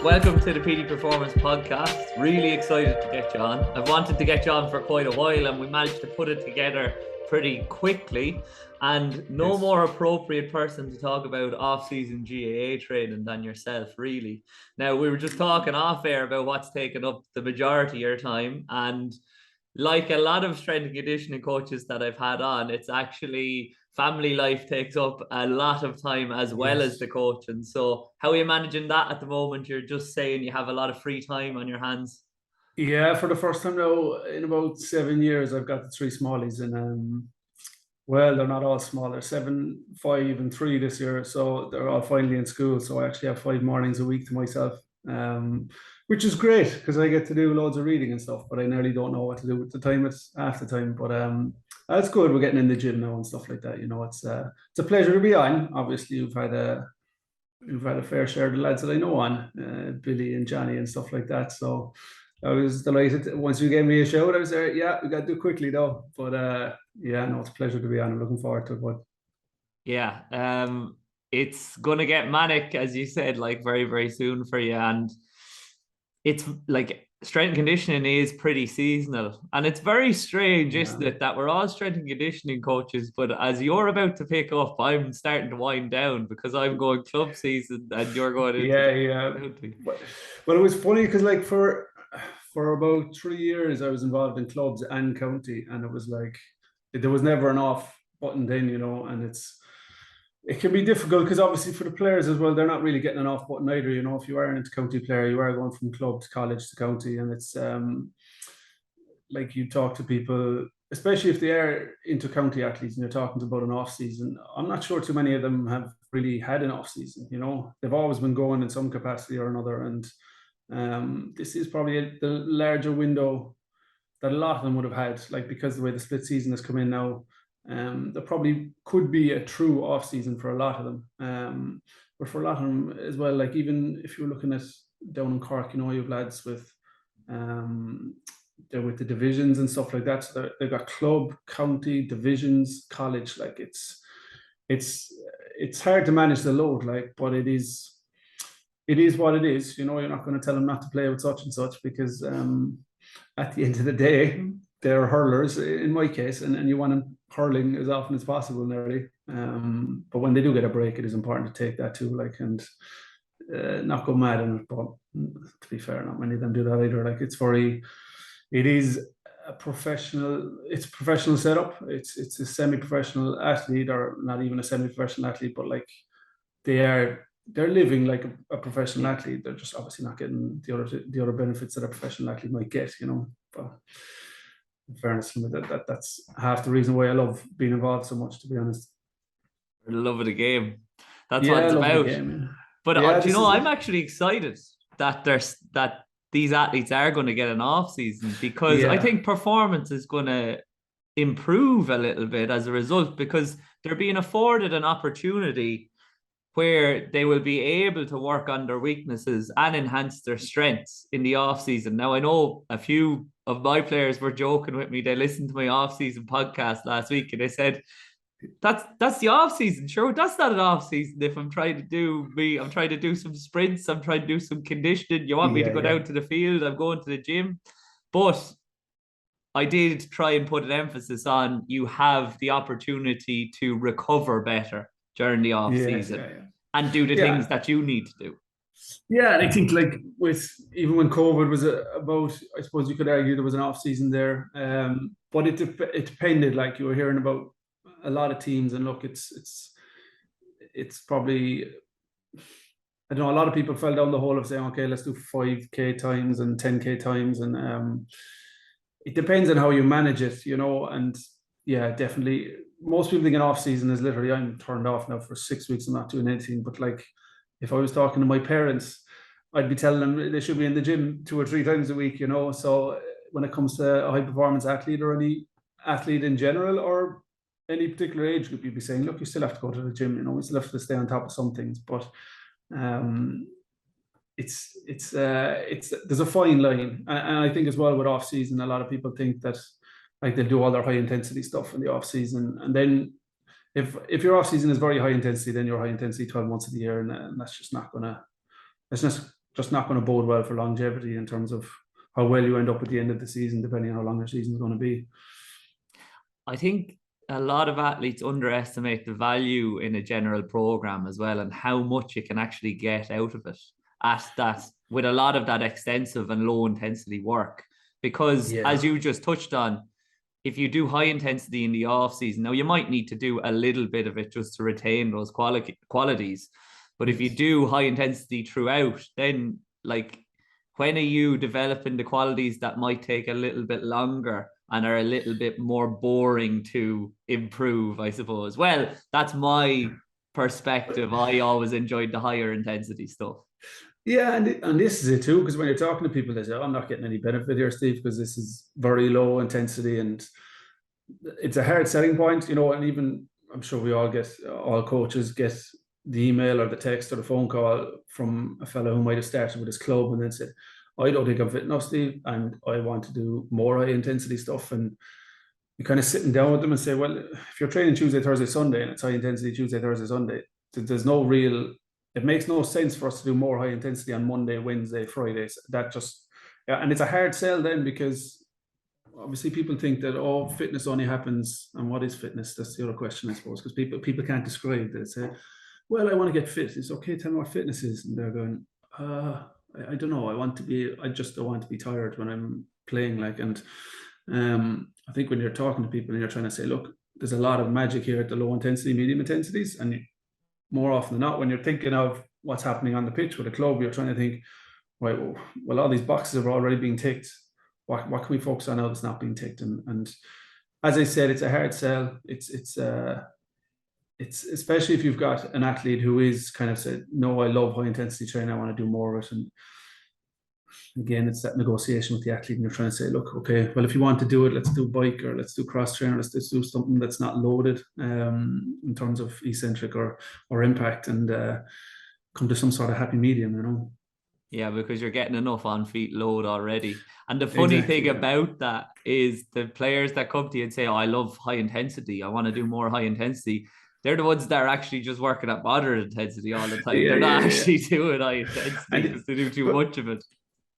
welcome to the Petey Performance Podcast. Really excited to get you on. I've wanted to get you on for quite a while and we managed to put it together pretty quickly. And no more appropriate person to talk about off-season GAA training than yourself, really. Now, we were just talking off air about what's taken up the majority of your time. And like a lot of strength and conditioning coaches that I've had on, it's actually family life takes up a lot of time as well as the coaching. So how are you managing that at the moment? You're just saying you have a lot of free time on your hands. Yeah, for the first time now in about 7 years, I've got the three smallies, and well, they're not all small. They're 7, 5, and 3 this year, so they're all finally in school. So I actually have 5 mornings a week to myself, which is great because I get to do loads of reading and stuff. But I nearly don't know what to do with the time. It's half the time, but that's good. We're getting in the gym now and stuff like that. You know, it's a pleasure to be on. Obviously, you've had a fair share of the lads that I know on, Billy and Johnny and stuff like that. So I was delighted. Once you gave me a shout, I was there. Yeah, we got to do it quickly though. But yeah, no, it's a pleasure to be on. I'm looking forward to it. But yeah, it's gonna get manic, as you said, like very, very soon for you. And it's like strength and conditioning is pretty seasonal. And it's very strange, isn't it, that we're all strength and conditioning coaches, but as you're about to pick up, I'm starting to wind down because I'm going club season and you're going into yeah. Well, it was funny because like for about 3 years I was involved in clubs and county, and it was like there was never an off button then, you know, and it can be difficult because obviously for the players as well, they're not really getting an off button either. You know, if you are an intercounty player, you are going from club to college to county, and it's like you talk to people, especially if they are intercounty athletes and you're talking about an off season. I'm not sure too many of them have really had an off season. You know, they've always been going in some capacity or another, and this is probably the larger window that a lot of them would have had, like because the way the split season has come in now. There probably could be a true off season for a lot of them, but for a lot of them as well, like even if you're looking at down in Cork, you know, you have lads with they're with the divisions and stuff like that. So they've got club, county, divisions, college. Like it's hard to manage the load, like, but it is what it is. You know, you're not going to tell them not to play with such and such because at the end of the day, they're hurlers in my case, and you want them hurling as often as possible nearly. But when they do get a break, it is important to take that too, like, and not go mad on it. But to be fair, not many of them do that either. Like it is a professional setup. It's a semi-professional athlete, or not even a semi-professional athlete, but like they're living like a professional athlete. They're just obviously not getting the other benefits that a professional athlete might get, you know. But in fairness, that's half the reason why I love being involved so much, to be honest. For the love of the game. That's what it's about. Game, But do you know, I'm actually excited that these athletes are going to get an off season because I think performance is going to improve a little bit as a result, because they're being afforded an opportunity where they will be able to work on their weaknesses and enhance their strengths in the off season. Now, I know a few of my players were joking with me. They listened to my off season podcast last week and they said, that's the off season. Sure, that's not an off season. If I'm trying to do some sprints, I'm trying to do some conditioning. You want me to go down to the field? I'm going to the gym. But I did try and put an emphasis on you have the opportunity to recover better during the off season and do the things that you need to do. Yeah, and I think like with even when COVID was about, I suppose you could argue there was an off season there, but it depended. Like you were hearing about a lot of teams, and look, it's probably, I don't know, a lot of people fell down the hole of saying, okay, let's do 5K times and 10K times, and it depends on how you manage it, you know. And yeah, definitely, most people think an off season is literally I'm turned off now for 6 weeks and not doing anything. But like, if I was talking to my parents, I'd be telling them they should be in the gym 2 or 3 times a week, you know. So when it comes to a high performance athlete or any athlete in general or any particular age group, you'd be saying, look, you still have to go to the gym, you know, we still have to stay on top of some things. But it's there's a fine line, and I think as well with off season, a lot of people think that like they'll do all their high intensity stuff in the off season, and then if your off season is very high intensity, then you're high intensity 12 months of the year, and that's just not gonna, it's just just not going to bode well for longevity in terms of how well you end up at the end of the season, depending on how long your season is going to be. I think a lot of athletes underestimate the value in a general program as well, and how much you can actually get out of it at that, with a lot of that extensive and low intensity work. Because as you just touched on, if you do high intensity in the off season, now you might need to do a little bit of it just to retain those qualities. But if you do high intensity throughout, then like, when are you developing the qualities that might take a little bit longer and are a little bit more boring to improve, I suppose? Well, that's my perspective. I always enjoyed the higher intensity stuff. Yeah, and this is it too, because when you're talking to people, they say, oh, I'm not getting any benefit here, Steve, because this is very low intensity, and it's a hard selling point, and even I'm sure all coaches get the email or the text or the phone call from a fellow who might have started with his club and then said, I don't think I'm fit enough, Steve, and I want to do more high intensity stuff. And you're kind of sitting down with them and say, well, if you're training Tuesday, Thursday, Sunday, and it's high intensity Tuesday, Thursday, Sunday, there's no real, it makes no sense for us to do more high intensity on Monday, Wednesday, Fridays. That just, and it's a hard sell then, because obviously people think that, oh, fitness only happens. And what is fitness? That's the other question, I suppose, because people can't describe it. They say, well, I want to get fit. It's okay, tell me what fitness is. And they're going, I don't know. I just don't want to be tired when I'm playing. And I think when you're talking to people and you're trying to say, look, there's a lot of magic here at the low intensity, medium intensities. And more often than not, when you're thinking of what's happening on the pitch with a club, you're trying to think, right, well, all these boxes are already being ticked. What can we focus on now that's not being ticked? And as I said, it's a hard sell. It's especially if you've got an athlete who is kind of said, no, I love high intensity training, I want to do more of it. And again, it's that negotiation with the athlete, and you're trying to say, look, okay, well, if you want to do it, let's do bike, or let's do cross trainer, let's do something that's not loaded in terms of eccentric or impact, and come to some sort of happy medium. Yeah, because you're getting enough on feet load already. And the funny thing about that is the players that come to you and say, oh, I love high intensity, I want to do more high intensity, they're the ones that are actually just working at moderate intensity all the time. They're not actually doing high intensity because they do too much of it.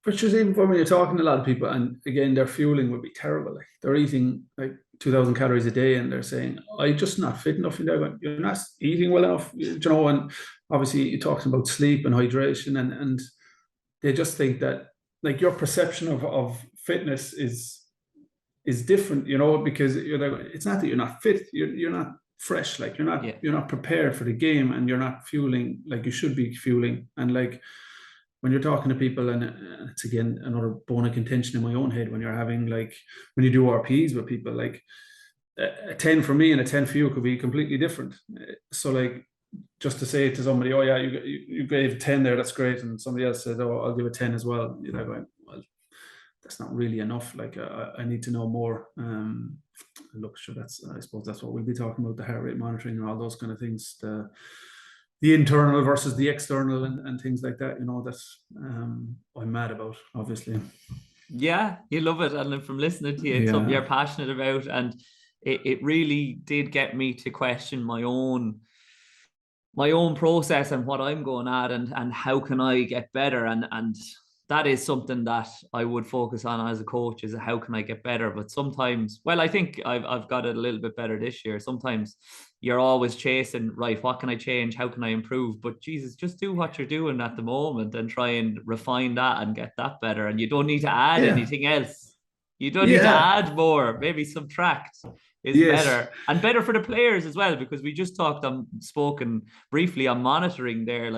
But just even when you're talking to a lot of people, and again, their fueling would be terrible. Like, they're eating like 2,000 calories a day, and they're saying, I'm just not fit enough. And they're going, you're not eating well enough. And obviously you're talking about sleep and hydration, and they just think that like your perception of fitness is different, because it's not that you're not fit, you're not fresh, like you're not prepared for the game, and you're not fueling like you should be fueling. And like when you're talking to people, and it's again another bone of contention in my own head, when you're having like, when you do RPs with people, like a 10 for me and a 10 for you could be completely different. So like, just to say to somebody, oh yeah, you gave 10 there, that's great, and somebody else says, oh, I'll give a 10 as well, going, well, that's not really enough. Like I need to know more. Look, sure, I suppose that's what we'll be talking about, the heart rate monitoring and all those kind of things, the internal versus the external, and things like that, that's I'm mad about, obviously. Yeah, you love it. And from listening to you, it's something you're passionate about, and it really did get me to question my own process and what I'm going at, and how can I get better, and that is something that I would focus on as a coach, is how can I get better. But sometimes, well, I think I've got it a little bit better this year. Sometimes you're always chasing, right, what can I change, how can I improve? But Jesus, just do what you're doing at the moment and try and refine that and get that better. And you don't need to add anything else. You don't need to add more, maybe subtract is better, and better for the players as well, because we just spoken briefly on monitoring there.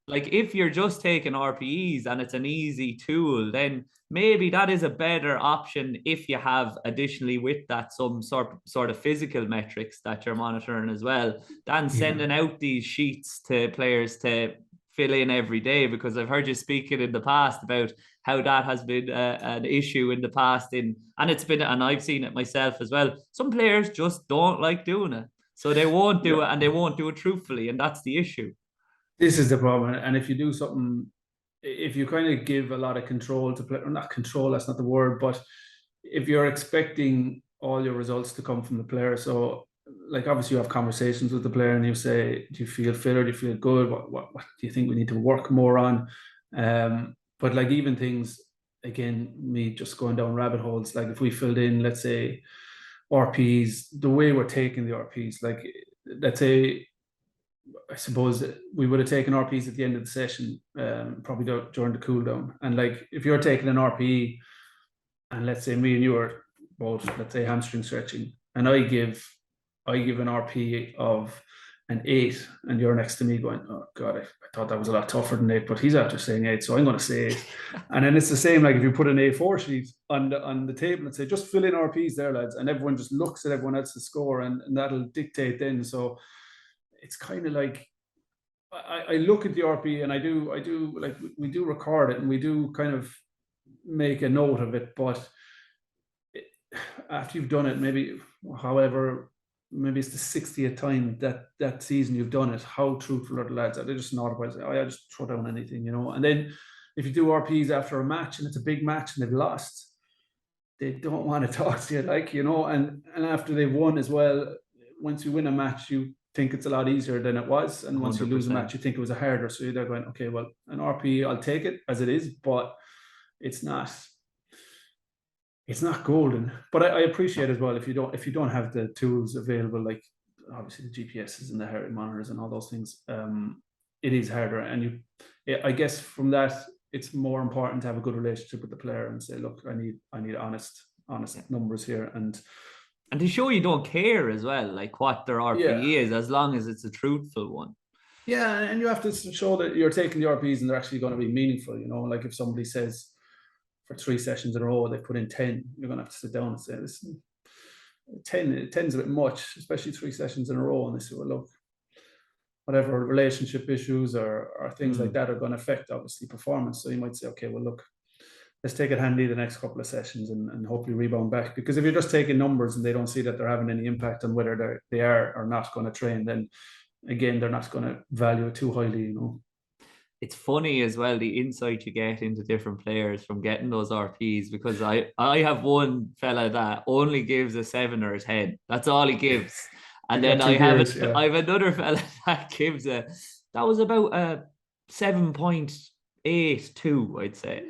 Like if you're just taking RPEs and it's an easy tool, then maybe that is a better option if you have additionally with that some sort of physical metrics that you're monitoring as well, than sending out these sheets to players to fill in every day. Because I've heard you speaking in the past about how that has been an issue in the past, and I've seen it myself as well. Some players just don't like doing it, so they won't do it, and they won't do it truthfully, and that's the issue. This is the problem. And if you do something, if you kind of give a lot of control to play, or not control, that's not the word, but if you're expecting all your results to come from the player, so like obviously you have conversations with the player and you say, do you feel fit, or do you feel good? What do you think we need to work more on? But like even things, again, me just going down rabbit holes, like if we filled in, let's say, RPs, the way we're taking the RPs, like let's say, I suppose we would have taken RPs at the end of the session, probably during the cool down. And like if you're taking an RPE, and let's say me and you are both, let's say, hamstring stretching, and I give an RP of an 8, and you're next to me going, oh God, I thought that was a lot tougher than 8, but he's after saying 8, so I'm going to say 8. And then it's the same, like if you put an A4 sheet on the table and say, just fill in RPs there, lads, and everyone just looks at everyone else's score, and that'll dictate then. So it's kind of like, I look at the RP, and I do like, we do record it, and we do kind of make a note of it, but after you've done it, maybe it's the 60th time that season you've done it, how truthful are the lads? Are they just not about it? I just throw down anything, and then if you do RPs after a match and it's a big match and they've lost, they don't want to talk to you, like, and after they've won as well, once you win a match, you think it's a lot easier than it was, and once 100%. You lose a match, you think it was a harder. So they're going, okay, well, an RP, I'll take it as it is, but it's not golden. But I appreciate as well, if you don't have the tools available, like obviously the GPSs and the heart rate monitors and all those things, it is harder. And I guess from that, it's more important to have a good relationship with the player and say, look, I need honest numbers here, and to show you don't care as well, like what their RPE is, as long as it's a truthful one. Yeah, and you have to show that you're taking the RPs and they're actually going to be meaningful. Like if somebody says for 3 sessions in a row they put in 10, you're going to have to sit down and say, listen, 10's a bit much, especially 3 sessions in a row. And they say, well, look, whatever relationship issues or things like that are going to affect, obviously, performance. So you might say, okay, well, look, let's take it handy the next couple of sessions and hopefully rebound back. Because if you're just taking numbers and they don't see that they're having any impact on whether they are or not going to train, then again, they're not going to value it too highly, It's funny as well, the insight you get into different players from getting those RPs, because I have one fella that only gives a 7 or a 10. That's all he gives. And then I have another fella that gives that was about a 7.82, I'd say.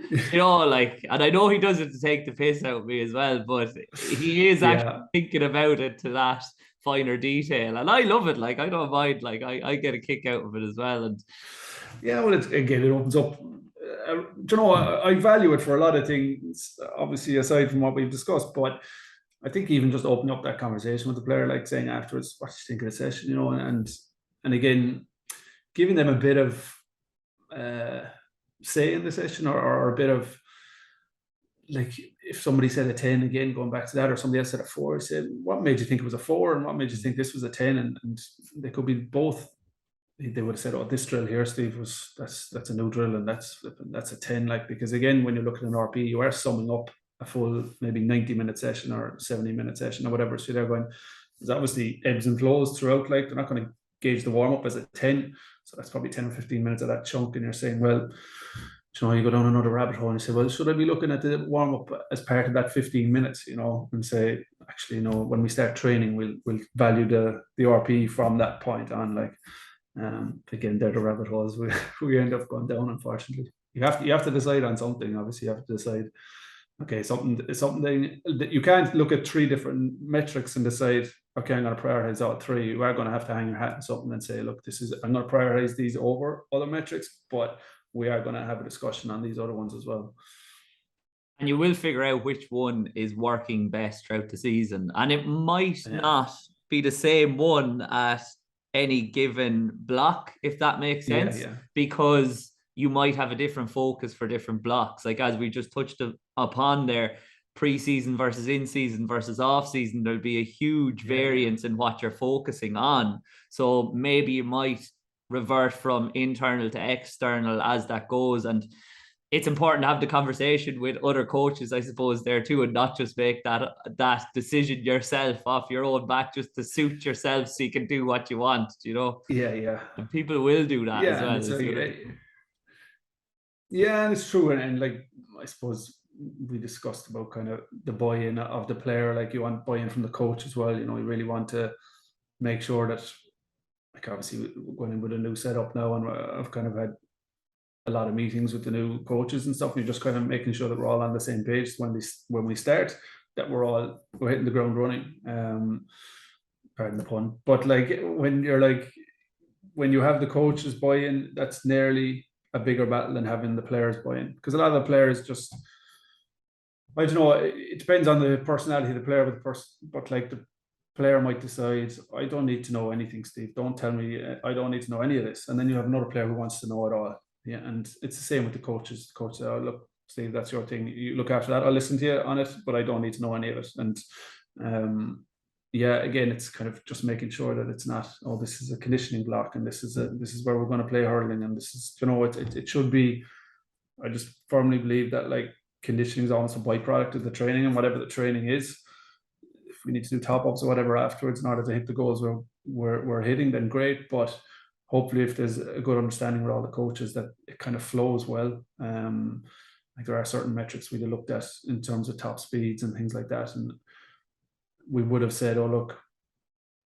And I know he does it to take the piss out of me as well, but he is actually thinking about it to that finer detail. And I love it. Like, I don't mind. Like, I get a kick out of it as well. And yeah, well, it opens up. I value it for a lot of things, obviously, aside from what we've discussed. But I think even just opening up that conversation with the player, like saying afterwards, what do you think of the session, and again, giving them a bit of say in the session, or a bit of, like, if somebody said a 10, again, going back to that, or somebody else said a 4, said, what made you think it was a 4, and what made you think this was a 10? And they could be both. They would have said, oh, this drill here, Steve, that's a new drill, and that's a 10. Like, because again, when you look at an RP, you are summing up a full maybe 90-minute session or 70-minute session or whatever. So they're going, there's obviously ebbs and flows throughout. Like, they're not going to gauge the warm up as a 10. So that's probably 10 or 15 minutes of that chunk. And you're saying, well, you go down another rabbit hole and you say, well, should I be looking at the warm up as part of that 15 minutes, and say, actually, when we start training, we'll value the RP from that point on. Like, again, they're the rabbit holes we end up going down, unfortunately. You have to decide on something. Obviously, you have to decide, okay, something that you can't look at 3 different metrics and decide, okay, I'm going to prioritize all 3. You are going to have to hang your hat on something and say, look, I'm going to prioritize these over other metrics, but we are going to have a discussion on these other ones as well. And you will figure out which one is working best throughout the season. And it might not be the same one at any given block, if that makes sense, because you might have a different focus for different blocks. Like, as we just touched upon there, pre-season versus in-season versus off-season, there'll be a huge variance in what you're focusing on. So maybe you might revert from internal to external as that goes. And it's important to have the conversation with other coaches, I suppose, there too, and not just make that decision yourself off your own back, just to suit yourself so you can do what you want, Yeah. And people will do that as well. And it's true. And like, I suppose we discussed about kind of the buy-in of the player. Like, you want buy-in from the coach as well. You really want to make sure that, like, obviously we're going in with a new setup now, and I've kind of had a lot of meetings with the new coaches and stuff. You're just kind of making sure that we're all on the same page when we start, that we're hitting the ground running. Pardon the pun. But like when you have the coaches buy-in, that's nearly a bigger battle than having the players buy-in, because a lot of the players just, I don't know, it depends on the personality of the player, but like the player might decide, I don't need to know anything, Steve. Don't tell me, I don't need to know any of this. And then you have another player who wants to know it all. Yeah, and it's the same with the coaches. The coach said, oh, look, Steve, that's your thing. You look after that. I'll listen to you on it, but I don't need to know any of it. And yeah, again, it's kind of just making sure that it's not, oh, this is a conditioning block, and this is where we're going to play hurling, and this is, you know, it should be. I just firmly believe that like conditioning is almost a byproduct of the training, and whatever the training is, if we need to do top ups or whatever afterwards in order to hit the goals we're hitting, then great. But hopefully, if there's a good understanding with all the coaches, that it kind of flows well. Like there are certain metrics we looked at in terms of top speeds and things like that, and we would have said, oh look,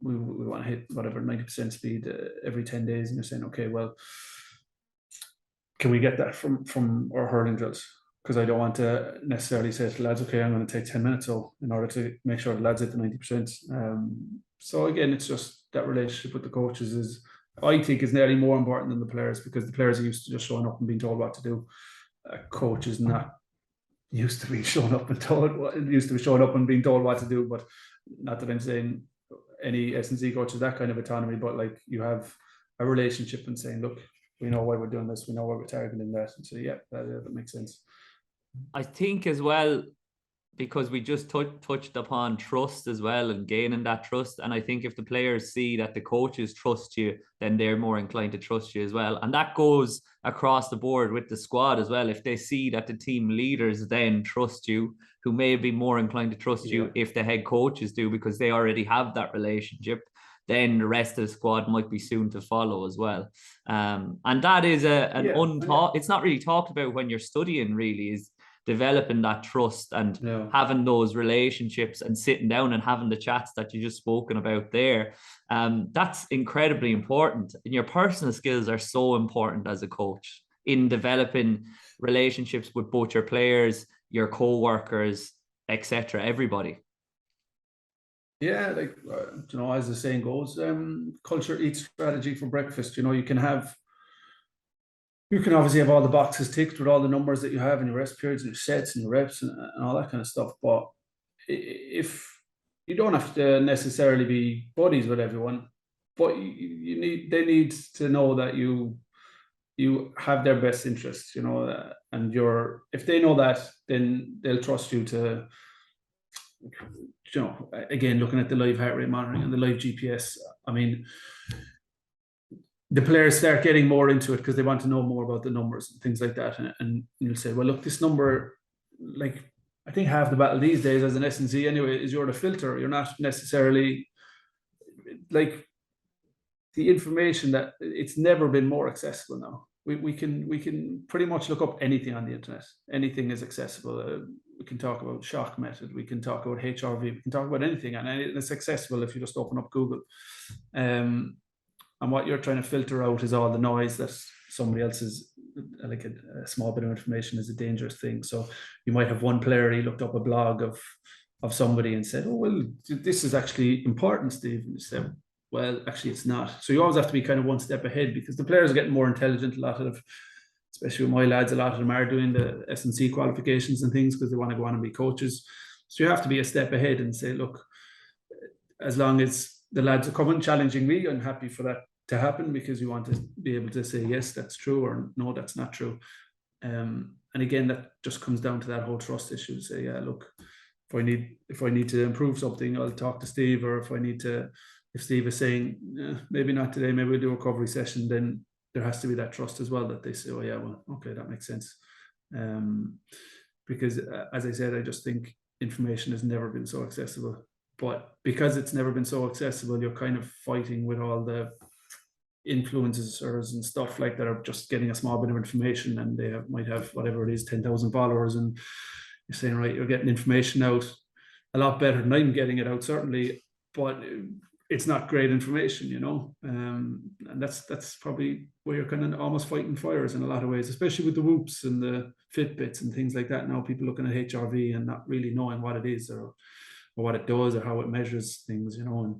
we want to hit whatever 90% speed every 10 days, and you're saying, okay, well, can we get that from our hurling drills? Because I don't want to necessarily say to the lads, okay, I'm going to take 10 minutes so in order to make sure the lads hit the 90%. So again, it's just that relationship with the coaches is, I think, is nearly more important than the players, because the players are used to just showing up and being told what to do. A coach is not used to being shown up and being told what to do. But not that I'm saying any S&C coach is that kind of autonomy, but like you have a relationship and saying, look, we know why we're doing this, we know why we're targeting that, and so yeah, that makes sense. I think as well, because we just touched upon trust as well and gaining that trust. And I think if the players see that the coaches trust you, then they're more inclined to trust you as well. And that goes across the board with the squad as well. If they see that the team leaders then trust you, who may be more inclined to trust you if the head coaches do, because they already have that relationship, then the rest of the squad might be soon to follow as well. And that is it's not really talked about when you're studying, really, is developing that trust and having those relationships and sitting down and having the chats that you just spoken about there. That's incredibly important. And your personal skills are so important as a coach in developing relationships with both your players, your co-workers, etc., everybody. Yeah, like, you know, as the saying goes, culture eats strategy for breakfast. You know, you can obviously have all the boxes ticked with all the numbers that you have in your rest periods and your sets and your reps and all that kind of stuff. But if you don't have to necessarily be buddies with everyone, but they need to know that you have their best interests, you know, and if they know that, then they'll trust you to, you know, again, looking at the live heart rate monitoring and the live GPS. I mean, the players start getting more into it because they want to know more about the numbers and things like that. And you'll say, well, look, this number, like, I think half the battle these days as an S&C anyway is you're the filter. You're not necessarily, like, the information that it's never been more accessible now. We can pretty much look up anything on the internet. Anything is accessible. We can talk about shock method. We can talk about HRV. We can talk about anything, and it's accessible if you just open up Google. And what you're trying to filter out is all the noise that somebody else's, like a small bit of information is a dangerous thing. So you might have one player, he looked up a blog of somebody and said, oh, well, this is actually important, Steve. And you said, well, actually it's not. So you always have to be kind of one step ahead, because the players are getting more intelligent. A lot of, especially with my lads, a lot of them are doing the S&C qualifications and things because they want to go on and be coaches. So you have to be a step ahead and say, look, as long as the lads are coming challenging me, I'm happy for that to happen, because you want to be able to say, yes, that's true, or no, that's not true. And again, that just comes down to that whole trust issue. Say, yeah, look, if I need to improve something, I'll talk to Steve. Or if Steve is saying, maybe not today, maybe we'll do a recovery session, then there has to be that trust as well, that they say, oh yeah, well, okay, that makes sense. Because as I said, I just think information has never been so accessible. But because it's never been so accessible, you're kind of fighting with all the influencers and stuff like that are just getting a small bit of information, and they might have whatever it is, 10,000 followers, and you're saying, right, you're getting information out a lot better than I'm getting it out, certainly, but it's not great information, you know. And that's probably where you're kind of almost fighting fires in a lot of ways, especially with the whoops and the Fitbits and things like that. Now people looking at HRV and not really knowing what it is or what it does or how it measures things, you know. And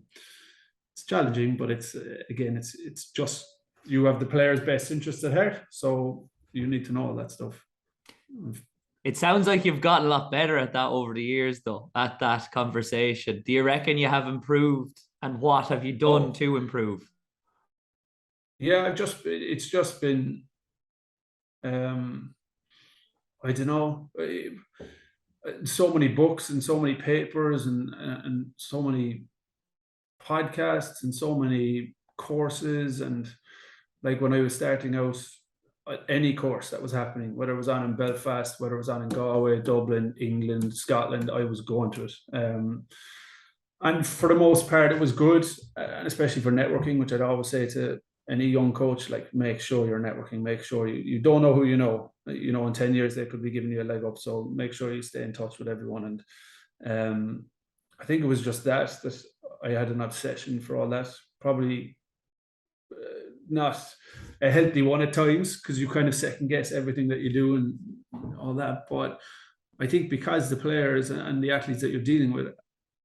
it's challenging, but it's again, it's just you have the player's best interest at heart, so you need to know all that stuff. It sounds like you've gotten a lot better at that over the years, though, at that conversation. Do you reckon you have improved? And what have you done to improve? Yeah, it's just been, I don't know, so many books and so many papers and so many podcasts and so many courses. And like when I was starting out, any course that was happening, whether it was on in Belfast, whether it was on in Galway, Dublin, England, Scotland, I was going to it. And for the most part, it was good, and especially for networking, which I'd always say to any young coach, like, make sure you're networking, make sure you don't know who you know. You know, in 10 years, they could be giving you a leg up. So make sure you stay in touch with everyone. And I think it was just that I had an obsession for all that. Probably not a healthy one at times, because you kind of second guess everything that you do and all that. But I think because the players and the athletes that you're dealing with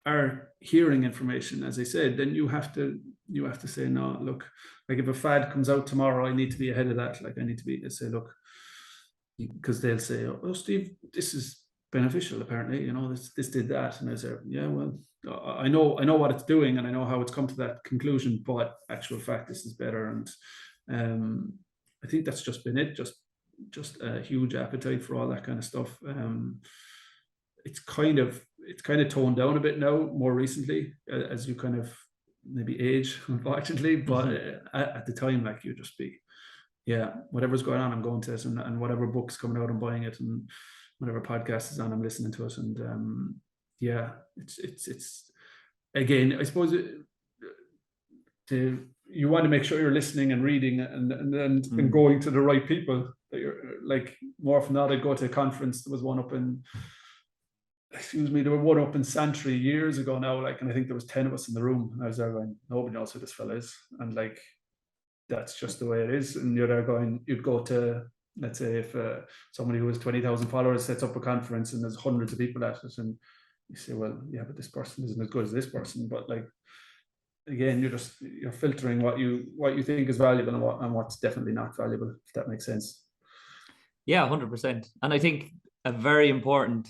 are hearing information, as I said, then you have to say, no, look, like if a fad comes out tomorrow, I need to be ahead of that. Like I need to say, look, because they'll say, oh, Steve, this is beneficial, apparently, you know, this did that. And I say, yeah, well, I know what it's doing and I know how it's come to that conclusion, but actual fact, this is better. And I think that's just been it, just a huge appetite for all that kind of stuff. It's kind of toned down a bit now, more recently, as you kind of maybe age, unfortunately. But at the time, like, you just be, yeah, whatever's going on, I'm going to it, and whatever book's coming out, I'm buying it, and whatever podcast is on, I'm listening to it. And yeah, it's again, I suppose you want to make sure you're listening and reading and going to the right people. That you're like, more often than not, I'd go to a conference. There was one up in, there were one up in Santry years ago now, like, and I think there was 10 of us in the room, and I was there going, nobody knows who this fella is. And like, that's just the way it is. And you're there going, you'd go to, let's say, if somebody who has 20,000 followers sets up a conference and there's hundreds of people at it, and you say, well, yeah, but this person isn't as good as this person. But like, again, you're filtering what you think is valuable and what's definitely not valuable, if that makes sense. Yeah, 100%. And I think a very important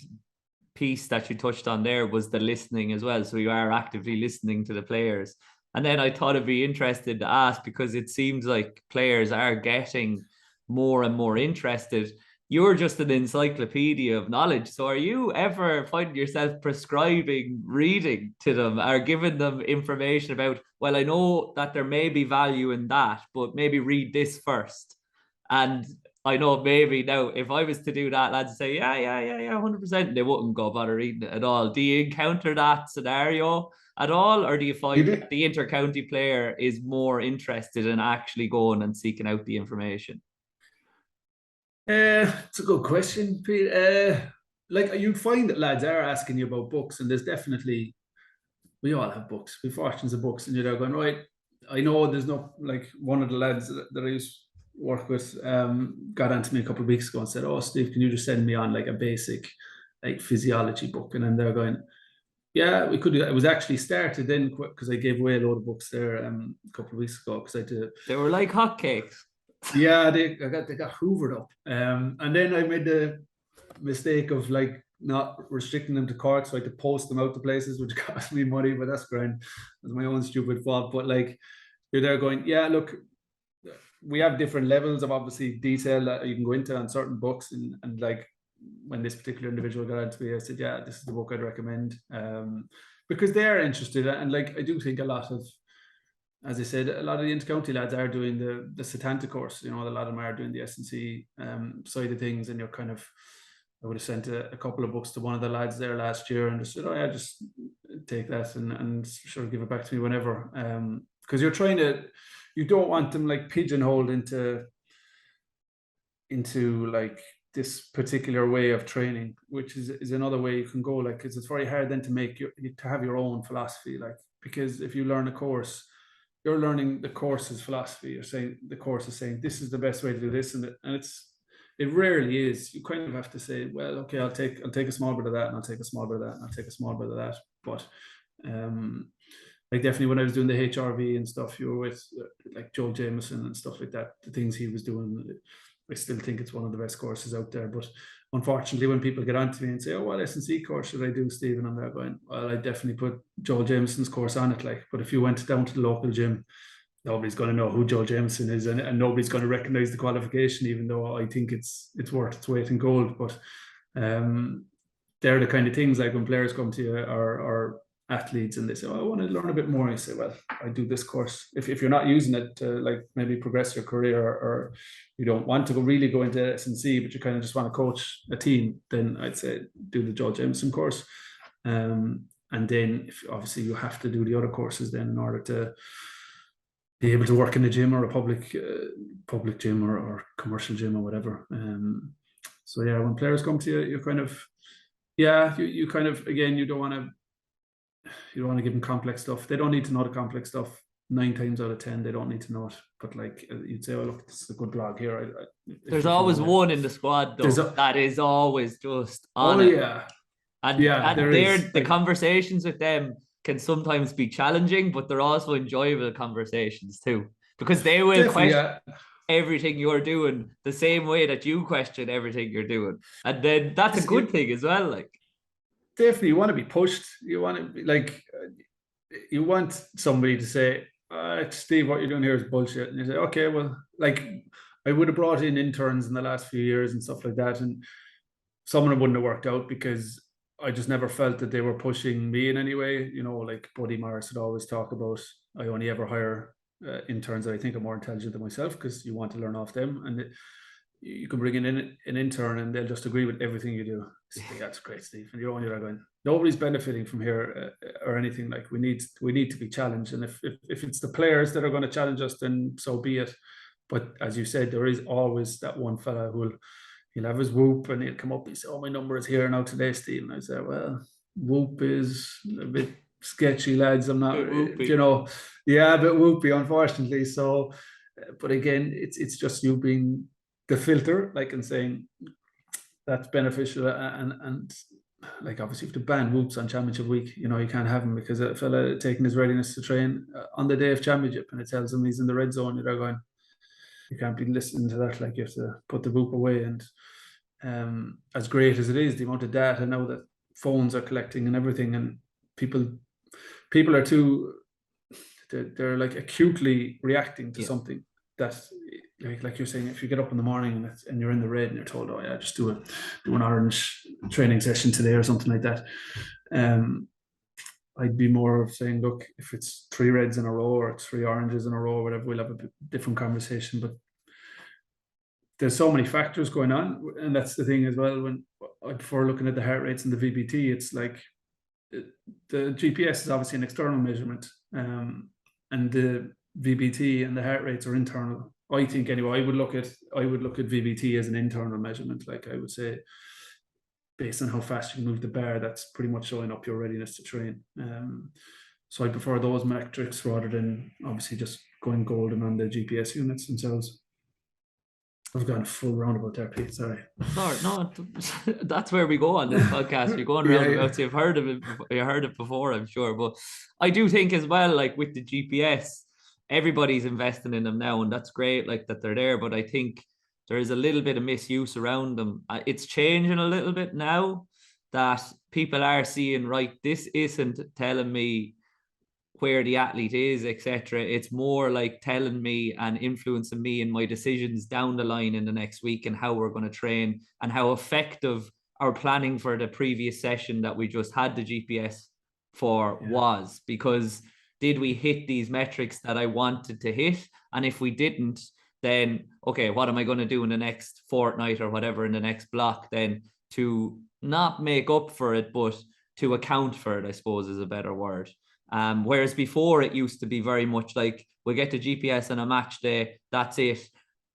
piece that you touched on there was the listening as well. So you are actively listening to the players. And then I thought it'd be interested to ask, because it seems like players are getting more and more interested. You're just an encyclopedia of knowledge. So are you ever finding yourself prescribing reading to them or giving them information about, well, I know that there may be value in that, but maybe read this first? And I know maybe now if I was to do that, lads say, yeah, 100%, they wouldn't go bother reading it at all. Do you encounter that scenario at all? Or do you find that the inter-county player is more interested in actually going and seeking out the information? It's a good question, Pete. Like, you'd find that lads are asking you about books, and there's definitely, we all have books, we have fortunes of books, and you're there going, right, I know there's no, like, one of the lads that I used to work with got onto me a couple of weeks ago and said, oh, Steve, can you just send me on like a basic like physiology book? And then they're going, yeah, we could do that. It was actually started then because I gave away a load of books there a couple of weeks ago, because I did. They were like hotcakes. Yeah, they got hoovered up. And then I made the mistake of like not restricting them to Cork, so I had to post them out to places, which cost me money, but that's grand. That's my own stupid fault. But like, you're there going, yeah, look, we have different levels of obviously detail that you can go into on certain books, and like, when this particular individual got into me, I said, yeah, this is the book I'd recommend, because they're interested. And like, I do think a lot of, as I said, a lot of the inter-county lads are doing the Setanta course. You know, a lot of them are doing the S&C side of things, and you're kind of, I would have sent a couple of books to one of the lads there last year and just said, oh yeah, just take that and sure, give it back to me whenever, because you don't want them like pigeonholed into like this particular way of training, which is another way you can go, like, because it's very hard then to have your own philosophy. Like, because if you learn a course, you're learning the course's philosophy. You're saying the course is saying this is the best way to do this, and it rarely is. You kind of have to say, well, okay, I'll take a small bit of that, and I'll take a small bit of that, and I'll take a small bit of that. But like definitely when I was doing the HRV and stuff, you were with like Joel Jameson and stuff like that, the things he was doing, I still think it's one of the best courses out there. But unfortunately, when people get onto me and say, oh, what S&C course should I do, Stephen? I'm there going, well, I definitely put Joel Jameson's course on it. Like, but if you went down to the local gym, nobody's going to know who Joel Jameson is, and nobody's going to recognize the qualification, even though I think it's worth its weight in gold. But they're the kind of things like when players come to you or athletes and they say, oh, I want to learn a bit more. I say, well, I do this course. If you're not using it to like maybe progress your career, or you don't want to really go into S&C, but you kind of just want to coach a team, then I'd say do the Joel Jameson course. And then obviously you have to do the other courses then in order to be able to work in a gym or a public gym or commercial gym or whatever. So yeah, when players come to you, you kind of, you kind of, again, you don't want to give them complex stuff. They don't need to know the complex stuff. 9 times out of 10, they don't need to know it. But like you'd say, oh look, this is a good blog here. There's always one in the squad though that is always just on it. And the conversations with them can sometimes be challenging, but they're also enjoyable conversations too, because they will question everything you're doing the same way that you question everything you're doing, and then that's a good thing as well. Like, definitely, you want to be pushed. You want to be like, you want somebody to say, Steve, what you're doing here is bullshit, and you say, okay, well, like I would have brought in interns in the last few years and stuff like that, and some of them wouldn't have worked out because I just never felt that they were pushing me in any way. You know, like Buddy Morris would always talk about, I only ever hire interns that I think are more intelligent than myself, because you want to learn off them. And you can bring in an intern and they'll just agree with everything you do. That's great, Steve. And you're only going, nobody's benefiting from here or anything. Like we need to be challenged. And if it's the players that are going to challenge us, then so be it. But as you said, there is always that one fella he'll have his whoop and he'll come up and say, oh, my number is here now today, Steve. And I say, well, whoop is a bit sketchy, lads. I'm not, a bit whoopy, unfortunately. So, but again, it's just you being the filter, like, and saying that's beneficial. And like, obviously, you have to ban whoops on championship week. You know, you can't have them because a fella taking his readiness to train on the day of championship and it tells him he's in the red zone, you're going, you can't be listening to that. Like, you have to put the whoop away. And as great as it is, the amount of data now that phones are collecting and everything, and people are they're like acutely reacting to something that, like you're saying, if you get up in the morning and you're in the red and you're told, oh yeah, just do an orange training session today or something like that. I'd be more of saying, look, if it's 3 reds in a row or 3 oranges in a row or whatever, we'll have a different conversation. But there's so many factors going on, and that's the thing as well. When before looking at the heart rates and the VBT, it's like the GPS is obviously an external measurement, and the VBT and the heart rates are internal. I think anyway. I would look at VBT as an internal measurement. Like, I would say, based on how fast you move the bar, that's pretty much showing up your readiness to train. So I prefer those metrics rather than obviously just going golden on the GPS units themselves. I've gone a full roundabout there, Pete. Sorry. No, that's where we go on this podcast. We go on roundabouts. You've heard of it. You heard it before, I'm sure. But I do think as well, like with the GPS, everybody's investing in them now, and that's great. Like that they're there, but I think there is a little bit of misuse around them. It's changing a little bit now that people are seeing, right, this isn't telling me where the athlete is, etc. It's more like telling me and influencing me in my decisions down the line in the next week and how we're going to train and how effective our planning for the previous session that we just had the GPS for was. Because did we hit these metrics that I wanted to hit? And if we didn't, then, okay, what am I going to do in the next fortnight or whatever in the next block then to not make up for it, but to account for it, I suppose is a better word. Whereas before it used to be very much like, we'll get the GPS on a match day, that's it.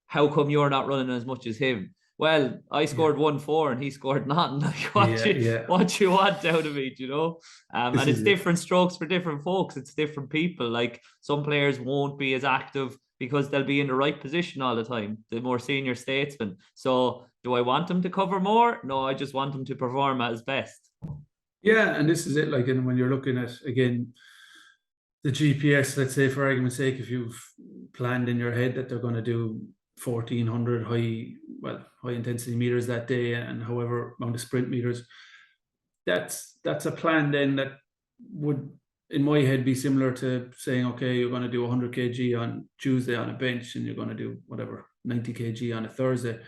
How come you're not running as much as him? well, I scored 1-4 and he scored nothing. Like, what you want out of me, you know? And it's different strokes for different folks. It's different people. Like, some players won't be as active because they'll be in the right position all the time, the more senior statesmen. So do I want them to cover more? No, I just want them to perform at his best. Yeah, and this is it. Like, and when you're looking at, again, the GPS, let's say for argument's sake, if you've planned in your head that they're going to do 1,400 high intensity meters that day, and however amount of sprint meters, that's a plan then that would, in my head, be similar to saying, okay, you're going to do 100 kg on Tuesday on a bench, and you're going to do whatever 90 kg on a Thursday.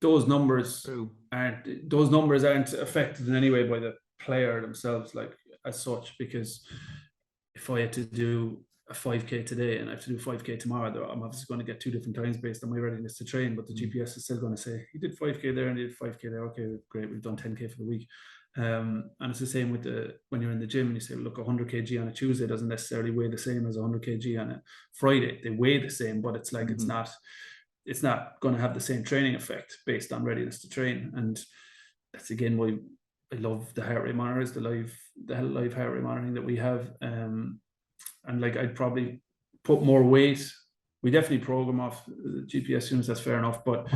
Those numbers aren't affected in any way by the player themselves, like, as such, because if I had to do a 5K today and I have to do 5K tomorrow, I'm obviously going to get two different times based on my readiness to train, but the GPS is still going to say, you did 5K there and you did 5K there. Okay, great, we've done 10K for the week. And it's the same with when you're in the gym and you say, look, 100 kg on a Tuesday doesn't necessarily weigh the same as 100 kg on a Friday. They weigh the same, but it's like, it's not going to have the same training effect based on readiness to train. And that's again why I love the heart rate monitors, the live heart rate monitoring that we have. And like, I'd probably put more weight. We definitely program off the GPS units, that's fair enough, but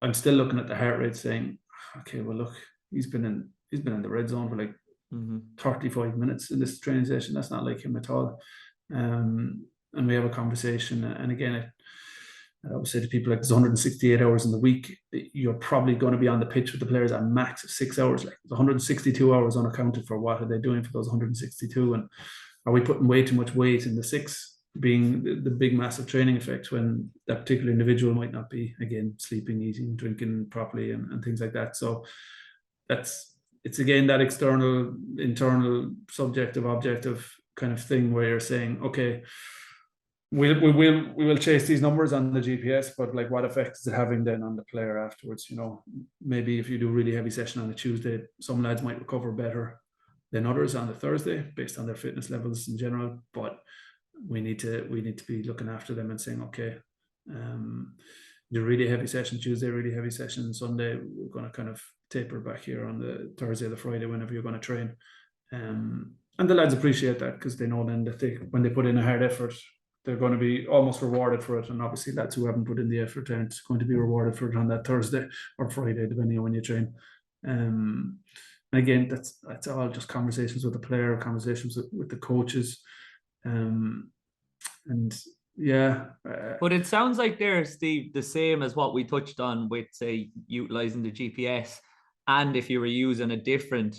I'm still looking at the heart rate saying, okay, well, look, he's been in the red zone for like 35 minutes in this training session. That's not like him at all. And we have a conversation, and again, I always say to people, like, there's 168 hours in the week. You're probably going to be on the pitch with the players a max of 6 hours. Like, there's 162 hours unaccounted for. What are they doing for those 162? And are we putting way too much weight in the 6 being the big, massive training effect when that particular individual might not be, again, sleeping, eating, drinking properly and things like that? So it's again that external, internal, subjective, objective kind of thing where you're saying, okay, we will chase these numbers on the GPS, but like, what effect is it having then on the player afterwards? You know, maybe if you do a really heavy session on a Tuesday, some lads might recover better than others on the Thursday based on their fitness levels in general. But we need to be looking after them and saying, okay, the really heavy session Tuesday, really heavy session Sunday, we're going to kind of taper back here on the Thursday or the Friday, whenever you're going to train. And the lads appreciate that, because they know then that when they put in a hard effort, they're going to be almost rewarded for it. And obviously lads who haven't put in the effort aren't going to be rewarded for it on that Thursday or Friday, depending on when you train. And again, that's all just conversations with the player, conversations with the coaches. And yeah. But it sounds like there, Steve, the same as what we touched on with, say, utilizing the GPS. And if you were using a different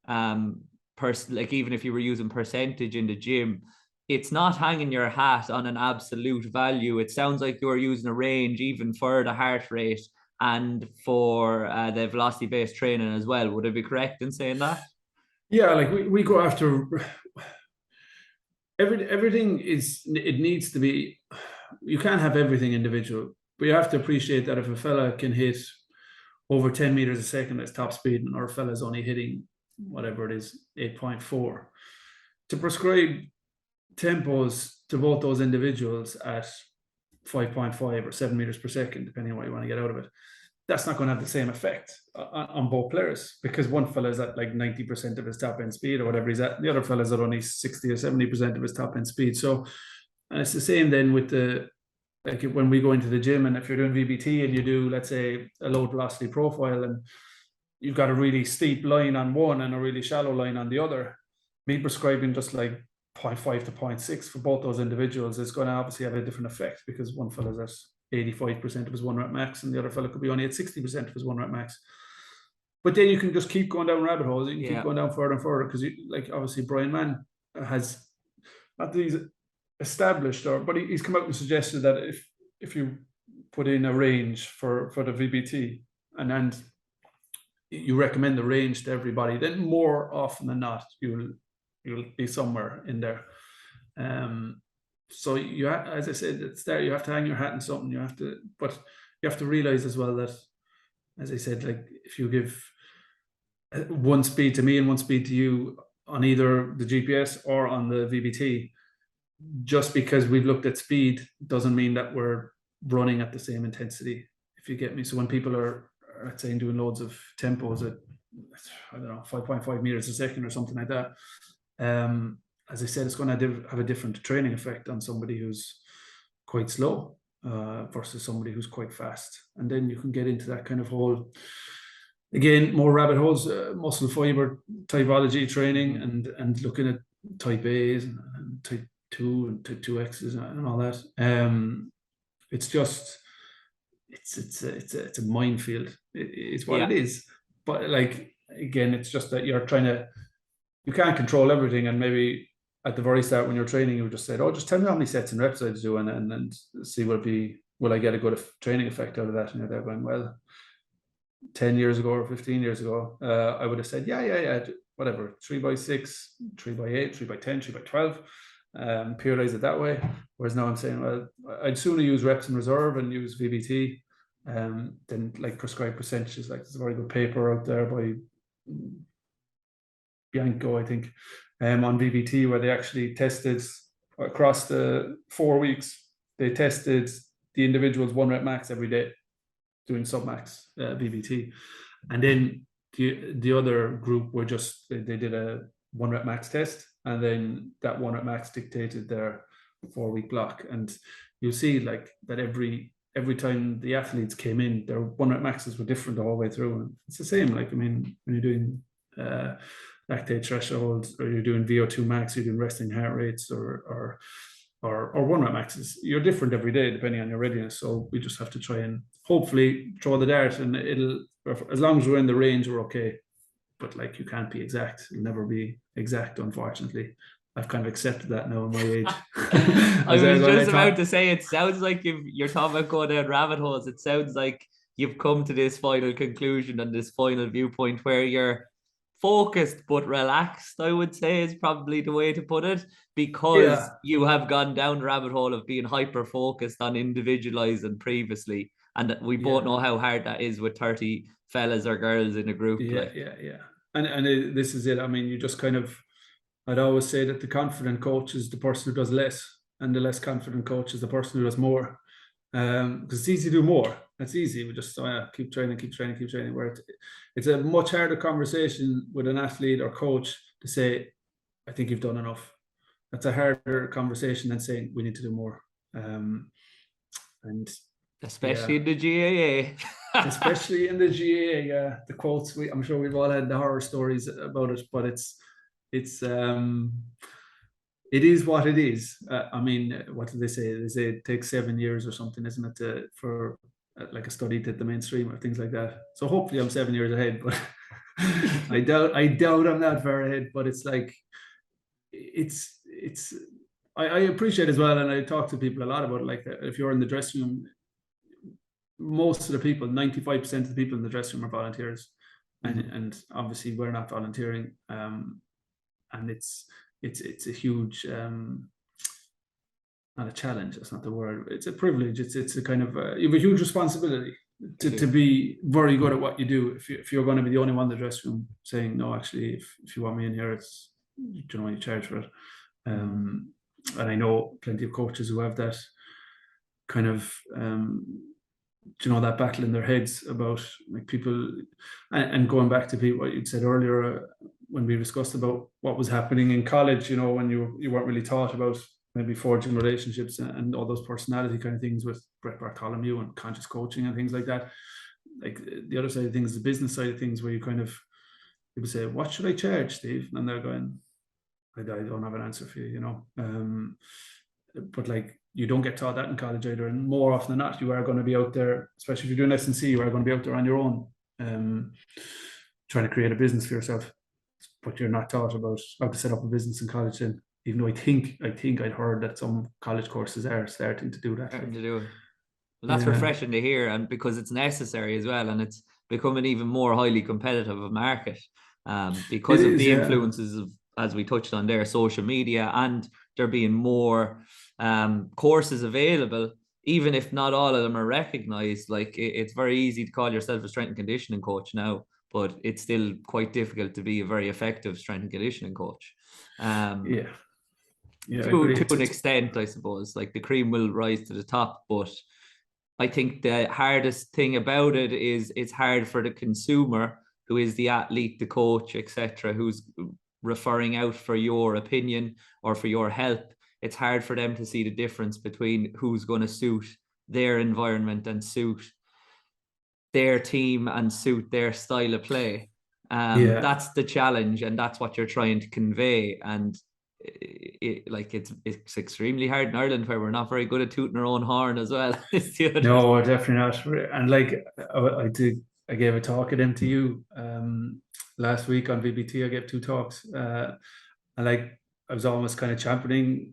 like, even if you were using percentage in the gym, it's not hanging your hat on an absolute value. It sounds like you're using a range even for the heart rate and for the velocity-based training as well. Would I be correct in saying that? Yeah, like we go after everything. It needs to be, you can't have everything individual, but you have to appreciate that if a fella can hit over 10 meters a second as top speed, or a fella's only hitting whatever it is, 8.4, to prescribe tempos to both those individuals at 5.5 or 7 meters per second, depending on what you want to get out of it, that's not going to have the same effect on both players, because one fella's at like 90% of his top end speed or whatever he's at, the other fella's at only 60 or 70% of his top end speed. So, and it's the same then with like when we go into the gym, and if you're doing VBT and you do, let's say, a low velocity profile, and you've got a really steep line on one and a really shallow line on the other, me prescribing just like 0.5 to 0.6 for both those individuals is going to obviously have a different effect, because one fella's at 85% of his 1 rep max and the other fella could be only at 60% of his 1 rep max. But then you can just keep going down rabbit holes. You can keep going down further and further, because like, obviously Brian Mann has not these established, but he's come out and suggested that if you put in a range for the VBT and you recommend the range to everybody, then more often than not you'll be somewhere in there. So you have, as I said, it's there. You have to hang your hat in something. But you have to realize as well that, as I said, like, if you give one speed to me and one speed to you on either the GPS or on the VBT, just because we've looked at speed doesn't mean that we're running at the same intensity, if you get me. So when people are let's say doing loads of tempos at, I don't know, 5.5 meters a second or something like that. As I said, it's going to have a different training effect on somebody who's quite slow versus somebody who's quite fast. And then you can get into that kind of whole, again, more rabbit holes, muscle fiber typology training, and looking at type A's and type 2 and type 2X's and all that. It's just, it's a minefield. It's what it is. But like, again, it's just that you can't control everything. And maybe at the very start when you're training, you just said, "Oh, just tell me how many sets and reps I do, and see will I get a good training effect out of that?" And you're there going, "Well, 10 years ago or 15 years ago, I would have said, yeah, whatever, 3x6, 3x8, 3x10, 3x12, periodize it that way." Whereas now I'm saying, well, I'd sooner use reps in reserve and use VBT than like prescribed percentages. Like, there's a very good paper out there by Bianco, I think, on VBT, where they actually tested across the 4 weeks. They tested the individual's 1 rep max every day, doing submax VBT, and then the other group were just, they did a 1 rep max test, and then that 1 rep max dictated their 4-week block. And you see like that every time the athletes came in, their 1 rep maxes were different the whole way through. And it's the same, like, I mean, when you're doing lactate thresholds, or you're doing VO2 max, you're doing resting heart rates, or 1 rep maxes, you're different every day depending on your readiness. So we just have to try and hopefully throw the dart, and it'll, as long as we're in the range, we're okay. But like, you can't be exact. It'll never be exact, unfortunately. I've kind of accepted that now in my age. I was just about to say, it sounds like you're talking about going down rabbit holes. It sounds like you've come to this final conclusion and this final viewpoint where you're focused but relaxed, I would say, is probably the way to put it, because you have gone down the rabbit hole of being hyper focused on individualizing previously, and we both know how hard that is with 30 fellas or girls in a group. And this is it. I mean, you just kind of, I'd always say that the confident coach is the person who does less, and the less confident coach is the person who does more. Because it's easy to do more. It's easy. We just keep training. Where it's a much harder conversation with an athlete or coach to say, "I think you've done enough." That's a harder conversation than saying, "We need to do more." And especially in the GAA. Especially in the GAA, the quotes. I'm sure we've all had the horror stories about it, but it is what it is. I mean, what did they say? They say it takes 7 years or something, isn't it, for like a study to hit the mainstream or things like that. So hopefully I'm 7 years ahead, but I doubt I'm that far ahead. But it's like, I appreciate as well, and I talk to people a lot about it, like, if you're in the dressing room, most of the people, 95% of the people in the dressing room are volunteers, and obviously we're not volunteering, and it's a huge, not a challenge, that's not the word, it's a privilege, it's a kind of you have a huge responsibility to be very good at what you do. If you're going to be the only one in the dressing room saying, "No, actually, if you want me in here, it's, you charge for it." And I know plenty of coaches who have that kind of that battle in their heads about, like, people, and going back to what you'd said earlier, when we discussed about what was happening in college, when you weren't really taught about maybe forging relationships and all those personality kind of things with Brett Bartholomew and conscious coaching and things like that. Like, the other side of things, the business side of things, where you kind of, people say, "What should I charge, Steve?" And they're going, "I don't have an answer for you," but like, you don't get taught that in college either. And more often than not, you are going to be out there, especially if you're doing S&C, you are going to be out there on your own, trying to create a business for yourself. But you're not taught about how to set up a business in college. And even though I think I'd heard that some college courses are starting to do that. Well, that's refreshing to hear, and because it's necessary as well, and it's becoming even more highly competitive a market, because of the influences of, as we touched on there, social media, and there being more courses available, even if not all of them are recognized. Like, it's very easy to call yourself a strength and conditioning coach now, but it's still quite difficult to be a very effective strength and conditioning coach. To an extent, I suppose, like, the cream will rise to the top, but I think the hardest thing about it is it's hard for the consumer, who is the athlete, the coach, etc., who's referring out for your opinion or for your help. It's hard for them to see the difference between who's going to suit their environment and suit their team and suit their style of play. That's the challenge, and that's what you're trying to convey. And it's extremely hard in Ireland, where we're not very good at tooting our own horn as well. No, definitely not. And like I gave a talk at MTU last week on VBT. I gave 2 talks, and like I was almost kind of championing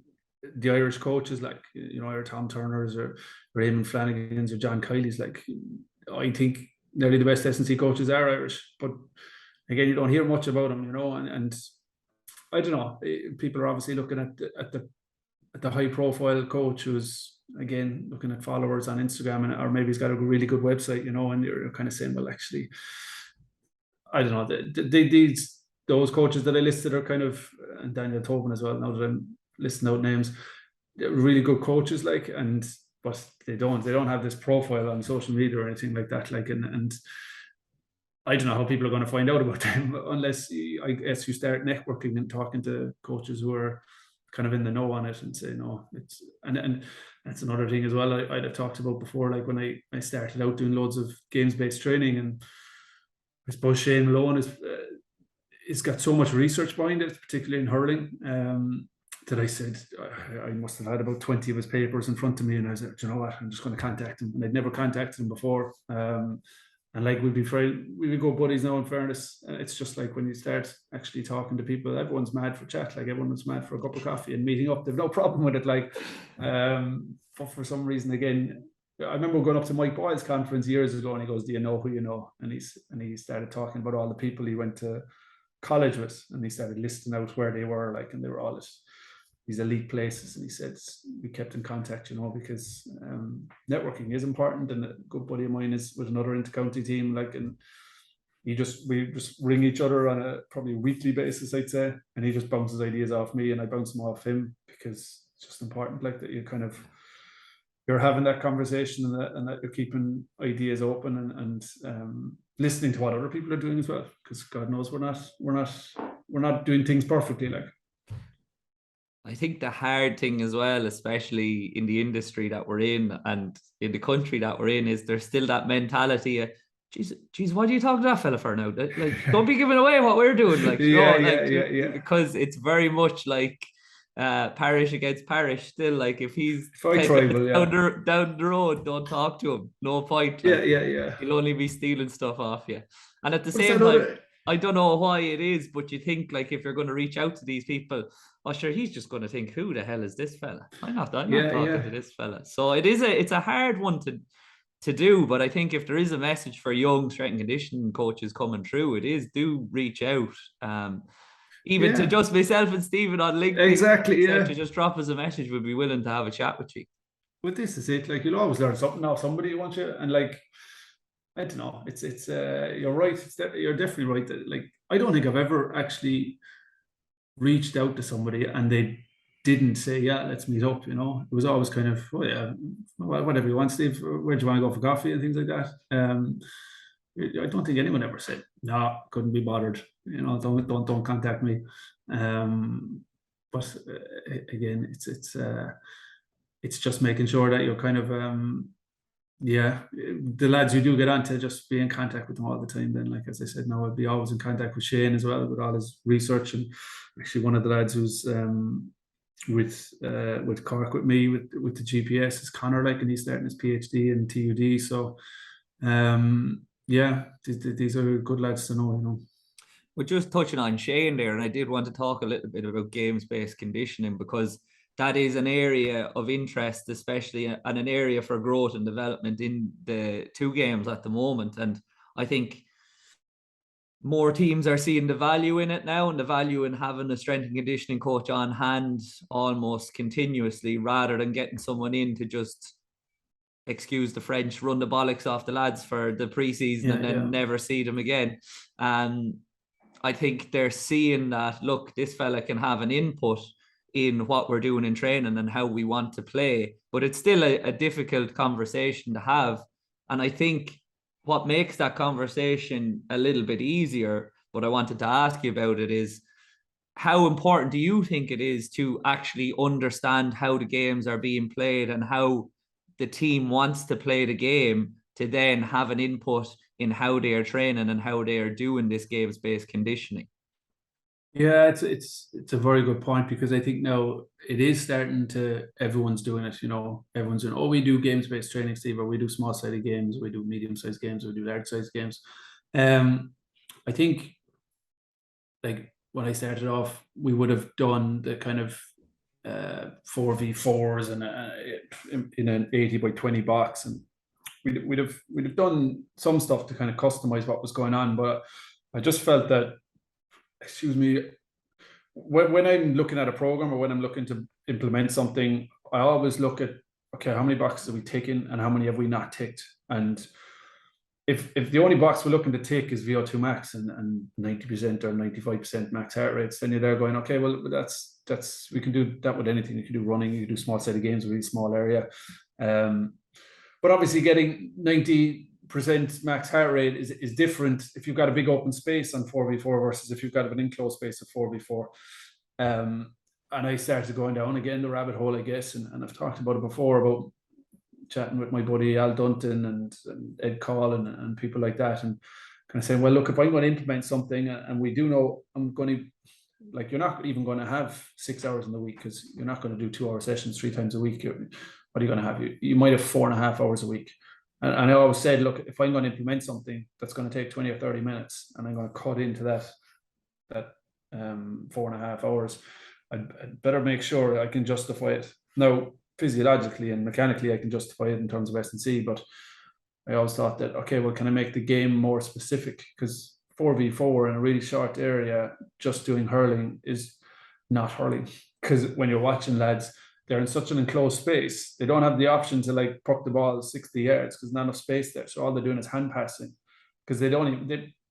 the Irish coaches, like, you know, either Tom Turner's or Raymond Flanagan's or John Kiley's. Like, I think nearly the best S&C coaches are Irish, but again, you don't hear much about them, you know, and I don't know. People are obviously looking at the high profile coach who's, again, looking at followers on Instagram, or maybe he's got a really good website, you know, and you're kind of saying, well, actually, I don't know. Those coaches that I listed are kind of, and Daniel Tobin as well, now that I'm listing out names, they're really good coaches, like, but they don't have this profile on social media or anything like that, like, and I don't know how people are going to find out about them unless I guess you start networking and talking to coaches who are kind of in the know on it and say, no, it's, and that's another thing as well I'd have talked about before, like when I started out doing loads of games-based training, and I suppose Shane Malone is got so much research behind it, particularly in hurling, that I said I must have had about 20 of his papers in front of me, and I said, you know what, I'm just going to contact him. And I'd never contacted him before, and like we would go buddies now, in fairness. It's just like when you start actually talking to people, everyone's mad for chat, like everyone's mad for a cup of coffee and meeting up. They've no problem with it, like, but for some reason, again, I remember going up to Mike Boyle's conference years ago, and he goes, do you know who you know? And he started talking about all the people he went to college with, and he started listing out where they were, like, and they were all at these elite places. And he said we kept in contact, you know, because networking is important. And a good buddy of mine is with another inter-county team, like, and we just ring each other on a probably weekly basis, I'd say, and he just bounces ideas off me and I bounce them off him, because it's just important, like, that you kind of, you're having that conversation, and that you're keeping ideas open, and listening to what other people are doing as well, because God knows we're not doing things perfectly, like. I think the hard thing as well, especially in the industry that we're in and in the country that we're in, is there's still that mentality of, geez, what are you talking to that fella for now? Like, don't be giving away what we're doing, like, yeah. Because it's very much like parish against parish still. Like, if he's down the road, don't talk to him. No point. Like, yeah. He'll only be stealing stuff off you. And at the same time, I don't know why it is, but you think, like, if you're going to reach out to these people, oh sure, he's just going to think, who the hell is this fella? I'm not talking to this fella. So it's a hard one to do, but I think if there is a message for young strength and conditioning coaches coming through, it is, do reach out. Even to just myself and Stephen on LinkedIn. Exactly, to just drop us a message, we'd be willing to have a chat with you. But this is it, like, you'll always learn something off somebody, won't you? And like, I don't know, it's you're right, you're definitely right that, like, I don't think I've ever actually reached out to somebody and they didn't say, yeah, let's meet up, you know. It was always kind of, oh yeah, whatever you want, Steve, where do you want to go for coffee and things like that. I don't think anyone ever said, no, couldn't be bothered, you know, don't contact me. But again, it's just making sure that you're kind of the lads who do get on, to just be in contact with them all the time. Then, like, as I said, now I'd be always in contact with Shane as well, with all his research. And actually one of the lads who's with Cork with me with the GPS is Connor, like, and he's starting his PhD in TUD. So these are good lads to know, you know. We're just touching on Shane there, and I did want to talk a little bit about games-based conditioning, because that is an area of interest, especially, and an area for growth and development in the 2 games at the moment. And I think more teams are seeing the value in it now, and the value in having a strength and conditioning coach on hand almost continuously, rather than getting someone in to just, excuse the French, run the bollocks off the lads for the preseason and then never see them again. I think they're seeing that, look, this fella can have an input in what we're doing in training and how we want to play. But it's still a difficult conversation to have. And I think what makes that conversation a little bit easier, what I wanted to ask you about it is, how important do you think it is to actually understand how the games are being played and how the team wants to play the game to then have an input in how they are training and how they are doing this games-based conditioning? Yeah, it's a very good point, because I think now it is starting to, everyone's doing it, everyone's doing, oh, we do games-based training, Steve, or we do small-sided games, we do medium-sized games, we do large-sized games. I think, like, when I started off, we would have done the kind of 4v4s and in an 80 by 20 box, and we'd have done some stuff to kind of customize what was going on. But I just felt that, excuse me, when I'm looking at a program or when I'm looking to implement something, I always look at, okay, how many boxes are we ticking and how many have we not ticked? And if the only box we're looking to tick is VO2 max and 90% or 95% max heart rates, then you're there going, okay, well, that's we can do that with anything. You can do running, you can do small-sided games, a really small area. But obviously getting 90% max heart rate is different if you've got a big open space on 4v4 versus if you've got an enclosed space of 4v4. And I started going down again the rabbit hole, I guess, and I've talked about it before, about chatting with my buddy Al Dunton and Ed Collin and people like that, and kind of saying, well, look, if I'm going to implement something and we do know I'm going to, like, you're not even going to have 6 hours in the week, because you're not going to do 2-hour sessions 3 times a week. What are you going to have? You might have 4.5 hours a week. And I always said, look, if I'm going to implement something that's going to take 20 or 30 minutes and I'm going to cut into that 4.5 hours, I'd better make sure I can justify it. Now, physiologically and mechanically, I can justify it in terms of S&C, but I always thought that, okay, well, can I make the game more specific? Because 4v4 in a really short area, just doing hurling is not hurling. Because when you're watching lads, they're in such an enclosed space, they don't have the option to like puck the ball 60 yards because not enough space there. So all they're doing is hand passing, because they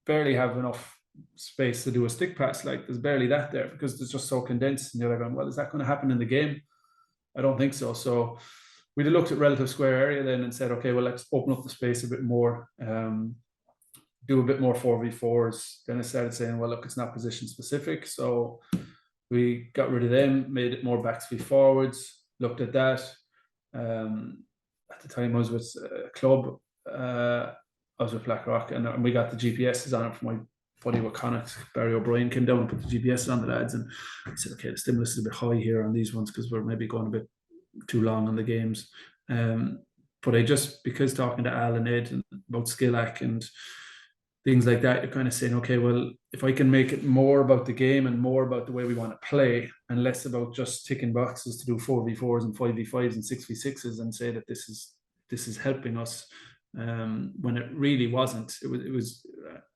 barely have enough space to do a stick pass. Like, there's barely that there because it's just so condensed. And you're like, going, well, is that going to happen in the game? I don't think so. So we looked at relative square area then and said, okay, well, let's open up the space a bit more, do a bit more 4v4s. Then I started saying, well, look, it's not position specific. So we got rid of them, made it more backs v forwards, looked at that. At the time I was with a club, I was with Blackrock, and we got the GPSs on it for my buddy with Connacht. Barry O'Brien came down and put the GPS on the lads, and I said, okay, the stimulus is a bit high here on these ones because we're maybe going a bit too long on the games. But I just, because talking to Al and Ed about Skillac and things like that, you're kind of saying, okay, well, if I can make it more about the game and more about the way we want to play and less about just ticking boxes to do 4v4s and 5v5s and 6v6s and say that this is helping us, when it really wasn't. It was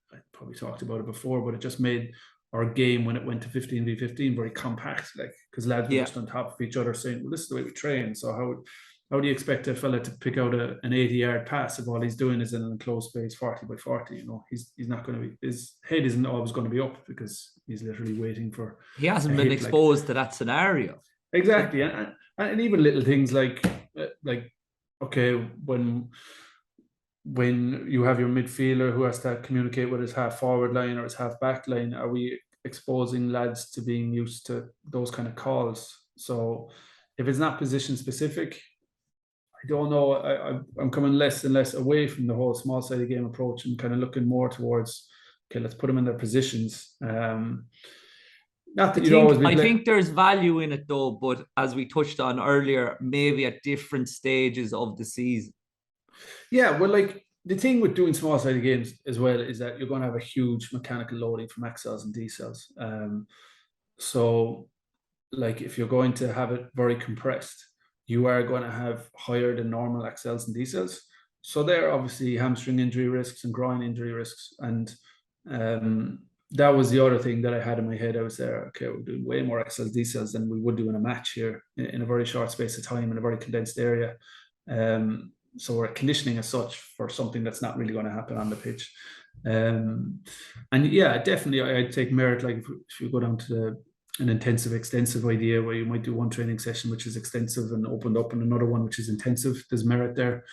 I probably talked about it before, but it just made our game, when it went to 15v15, very compact, like, because lads were just on top of each other saying, well, this is the way we train. So how do you expect a fella to pick out an 80-yard pass if all he's doing is in an enclosed space 40 by 40? He's not going to be, his head isn't always going to be up because he's literally waiting for. He hasn't been exposed to that scenario. Exactly, and even little things like okay, when you have your midfielder who has to communicate with his half forward line or his half back line, are we exposing lads to being used to those kind of calls? So if it's not position specific, I don't know. I'm coming less and less away from the whole small sided game approach and kind of looking more towards, okay, let's put them in their positions. Not that you'd always be. I think there's value in it though, but as we touched on earlier, maybe at different stages of the season. Yeah, well, like, the thing with doing small sided games as well is that you're going to have a huge mechanical loading from X cells and D cells. So, like, if you're going to have it very compressed, you are going to have higher than normal X cells and D cells. So there are obviously hamstring injury risks and groin injury risks. And that was the other thing that I had in my head. I was there, okay, we're doing way more X cells, D cells than we would do in a match here in a very short space of time in a very condensed area. So we're conditioning as such for something that's not really going to happen on the pitch. And yeah, definitely I'd take merit, like if you go down to an intensive, extensive idea where you might do one training session which is extensive and opened up, and another one which is intensive. There's merit there.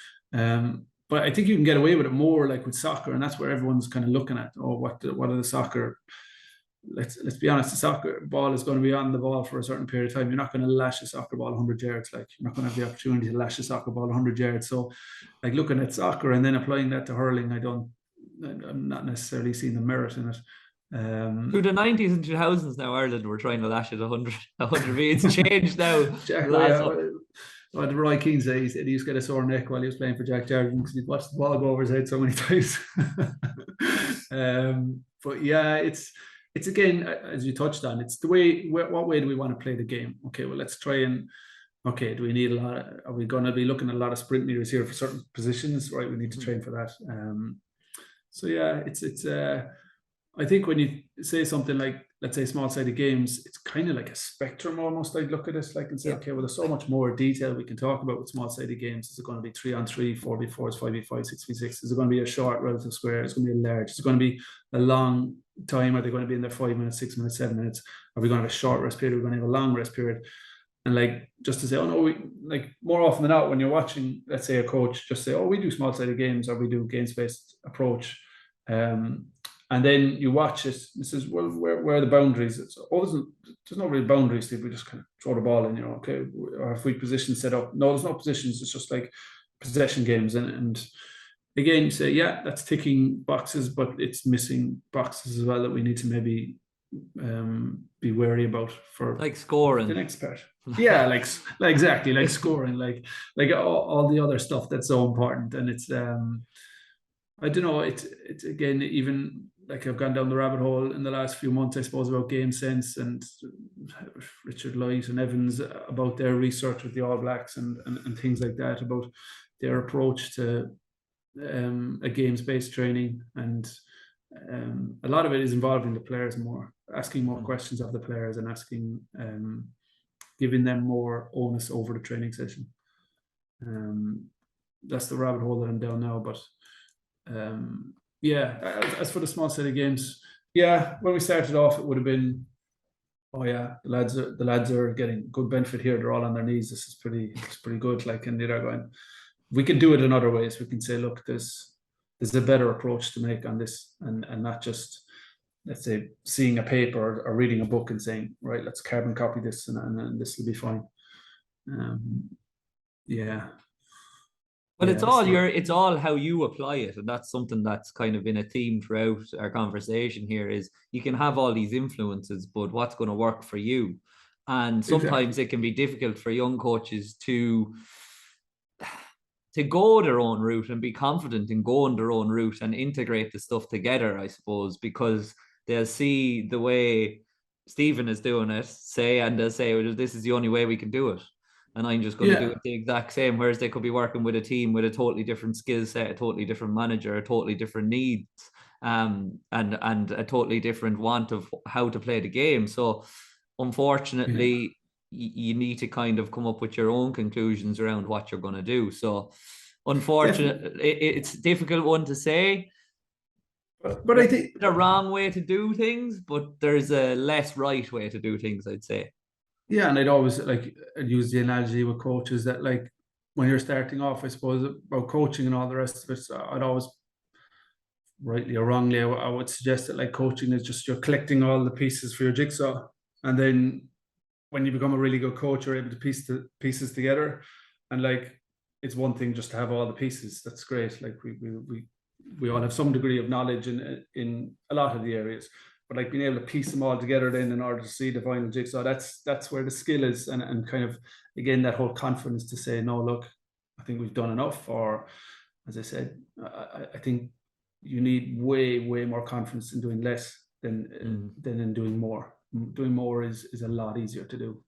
But I think you can get away with it more like with soccer, and that's where everyone's kind of looking at, oh, what are the soccer. Let's be honest, the soccer ball is going to be on the ball for a certain period of time. You're not going to lash a soccer ball 100 yards. Like, you're not going to have the opportunity to lash a soccer ball 100 yards. So, like, looking at soccer and then applying that to hurling, I'm not necessarily seeing the merit in it. Through the 90s and 2000s now, Ireland were trying to lash it 100 It's changed now. Jack, what did Roy Keane say? He said he used to get a sore neck while he was playing for Jack Jarvin because he'd watched the ball go over his head so many times. But yeah, it's again, as you touched on, it's the way, what way do we want to play the game? Okay, well, let's try and, okay, do we need are we going to be looking at a lot of sprint meters here for certain positions? Right, we need to train for that. So yeah, it's I think when you say something like, let's say, small-sided games, it's kind of like a spectrum almost. I'd look at it like and say, okay, well, there's so much more detail we can talk about with small-sided games. Is it going to be 3-on-3, 4v4s, 5v5, 6v6? Is it going to be a short relative square? Is it going to be a large? Is it going to be a long time? Are they going to be in there 5 minutes, 6 minutes, 7 minutes? Are we going to have a short rest period? Are we going to have a long rest period? And like, just to say, oh no, like, more often than not, when you're watching, let's say, a coach just say, oh, we do small-sided games, or we do games-based approach. And then you watch it, and says, well, where are the boundaries? It's, oh, there's no real boundaries. We just kind of throw the ball in, okay, or if we position set up. No, there's no positions. It's just like possession games. And again, you say, yeah, that's ticking boxes, but it's missing boxes as well that we need to maybe be wary about for like scoring the next part. Yeah, like exactly, like scoring, like all the other stuff that's so important. And it's I don't know, it's again, even like, I've gone down the rabbit hole in the last few months, I suppose, about game sense, and Richard Light and Evans about their research with the All Blacks and things like that, about their approach to a games-based training. And a lot of it is involving the players more, asking more questions of the players, and asking, giving them more onus over the training session. That's the rabbit hole that I'm down now. But yeah, as for the small-sided games, yeah, when we started off, it would have been, oh yeah, the lads are getting good benefit here. They're all on their knees. This is pretty good. Like, and they're going, we can do it in other ways. We can say, look, there's a better approach to make on this, and not just, let's say, seeing a paper or reading a book and saying, right, let's carbon copy this and this will be fine. Yeah. But it's all how you apply it, and that's something that's kind of been a theme throughout our conversation here. Is you can have all these influences, but what's going to work for you? And sometimes it can be difficult for young coaches to go their own route and be confident in going their own route and integrate the stuff together, I suppose, because they'll see the way Stephen is doing it, and they'll say, well, this is the only way we can do it. And I'm just going to do it the exact same. Whereas they could be working with a team with a totally different skill set, a totally different manager, a totally different needs, and a totally different want of how to play the game. So unfortunately, you need to kind of come up with your own conclusions around what you're going to do. So unfortunately, it's a difficult one to say. But I think the wrong way to do things, but there's a less right way to do things, I'd say. Yeah, and I'd use the analogy with coaches that, like, when you're starting off, I suppose, about coaching and all the rest of it, I'd always, rightly or wrongly, I would suggest that, like, coaching is just you're collecting all the pieces for your jigsaw, and then when you become a really good coach, you're able to piece the pieces together. And like, it's one thing just to have all the pieces. That's great. Like, we all have some degree of knowledge in a lot of the areas. But like, being able to piece them all together then in order to see the final jigsaw, that's where the skill is, and kind of, again, that whole confidence to say, no, look, I think we've done enough. Or, as I said, I think you need way more confidence in doing less than in doing more. Doing more is a lot easier to do.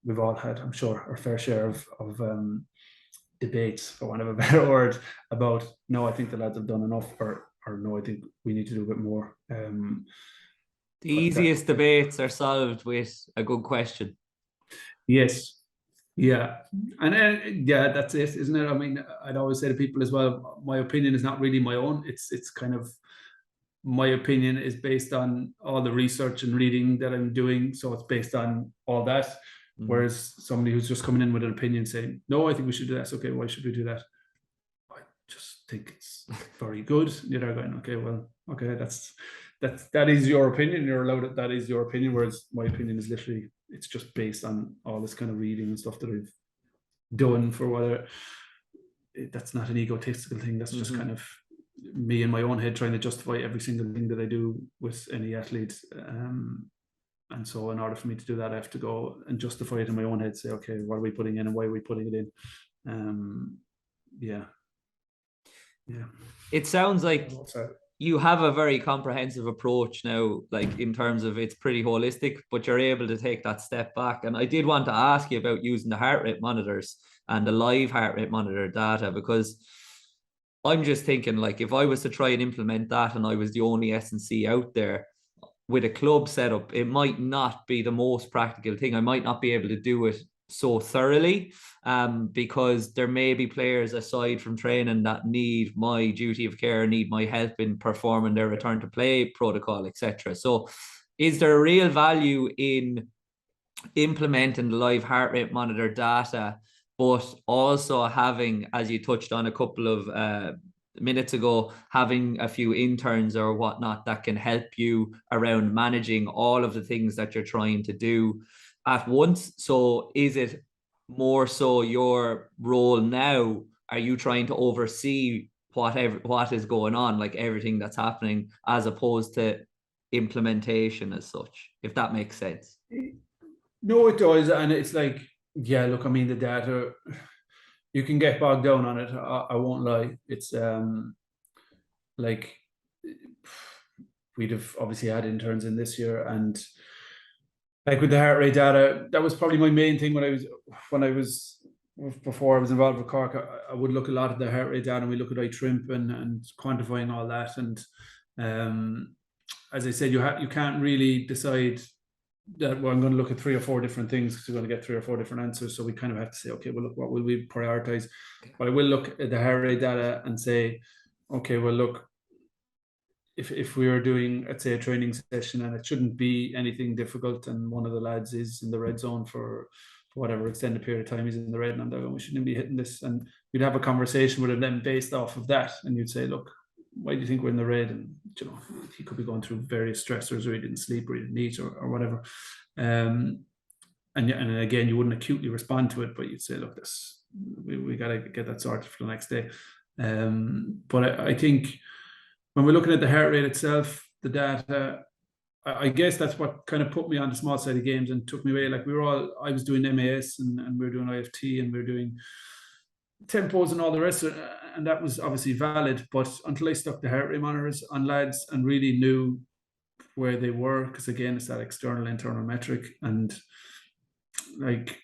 We've all had, I'm sure, our fair share of debates, for want of a better word, about, no, I think the lads have done enough, or no, I think we need to do a bit more. The easiest debates are solved with a good question. Yes. Yeah. And yeah, that's it, isn't it? I mean, I'd always say to people as well, my opinion is not really my own. It's kind of, my opinion is based on all the research and reading that I'm doing. So it's based on all that. Mm. Whereas somebody who's just coming in with an opinion saying, no, I think we should do that. Okay, why should we do that? I just think it's very good. You're going, okay, well, okay, that is your opinion. You're allowed that is your opinion. Whereas my opinion is literally, it's just based on all this kind of reading and stuff that I've done for whether that's not an egotistical thing. That's just kind of me in my own head trying to justify every single thing that I do with any athlete. And so in order for me to do that, I have to go and justify it in my own head, say, okay, what are we putting in and why are we putting it in? Yeah. It sounds like you have a very comprehensive approach now, like in terms of it's pretty holistic, but you're able to take that step back. And I did want to ask you about using the heart rate monitors and the live heart rate monitor data, because I'm just thinking, like, if I was to try and implement that and I was the only S&C out there with a club setup, it might not be the most practical thing. I might not be able to do it so thoroughly, because there may be players aside from training that need my duty of care, need my help in performing their return to play protocol, etc. So is there a real value in implementing the live heart rate monitor data, but also having, as you touched on a couple of minutes ago, having a few interns or whatnot that can help you around managing all of the things that you're trying to do at once? So is it more so your role now? Are you trying to oversee what is going on, like everything that's happening, as opposed to implementation as such, if that makes sense? No, it does. And it's like, yeah, look, I mean, the data, you can get bogged down on it. I won't lie. It's like, we'd have obviously had interns in this year, and like with the heart rate data, that was probably my main thing when I was before I was involved with Cork. I would look a lot at the heart rate data, and we look at iTrimp and quantifying all that. And as I said, you can't really decide that, well, I'm going to look at 3 or 4 different things because you're going to get 3 or 4 different answers. So we kind of have to say, okay, well, look, what will we prioritize? But I will look at the heart rate data and say, okay, well, look, if we are doing, let's say, a training session and it shouldn't be anything difficult, and one of the lads is in the red zone for whatever extended period of time he's in the red, and we shouldn't be hitting this, and you'd have a conversation with him then based off of that, and you'd say, look, why do you think we're in the red? And he could be going through various stressors, or he didn't sleep, or he didn't eat, or whatever. And again, you wouldn't acutely respond to it, but you'd say, look, this we got to get that sorted for the next day. But I think when we're looking at the heart rate itself, the data, I guess that's what kind of put me on the small side of games and took me away. Like I was doing MAS and we were doing IFT and we were doing tempos and all the rest of it, and that was obviously valid. But until I stuck the heart rate monitors on lads and really knew where they were, because again, it's that external internal metric, and like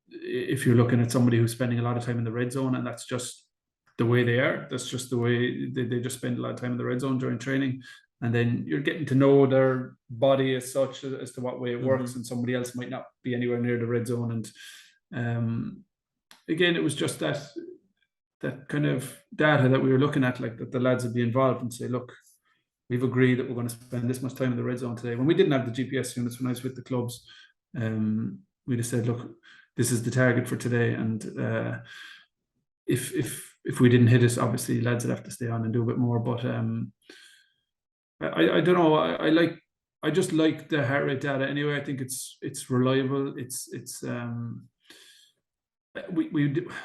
if you're looking at somebody who's spending a lot of time in the red zone and that's just the way they are, that's just the way they just spend a lot of time in the red zone during training, and then you're getting to know their body as such as to what way it works, and somebody else might not be anywhere near the red zone. And again, it was just that kind of data that we were looking at, like that the lads would be involved and say, look, we've agreed that we're going to spend this much time in the red zone today. When we didn't have the GPS units, when I was with the clubs, we just said, look, this is the target for today, and if we didn't hit it, obviously lads would have to stay on and do a bit more. But I don't know. I just like the heart rate data anyway. I think it's reliable. I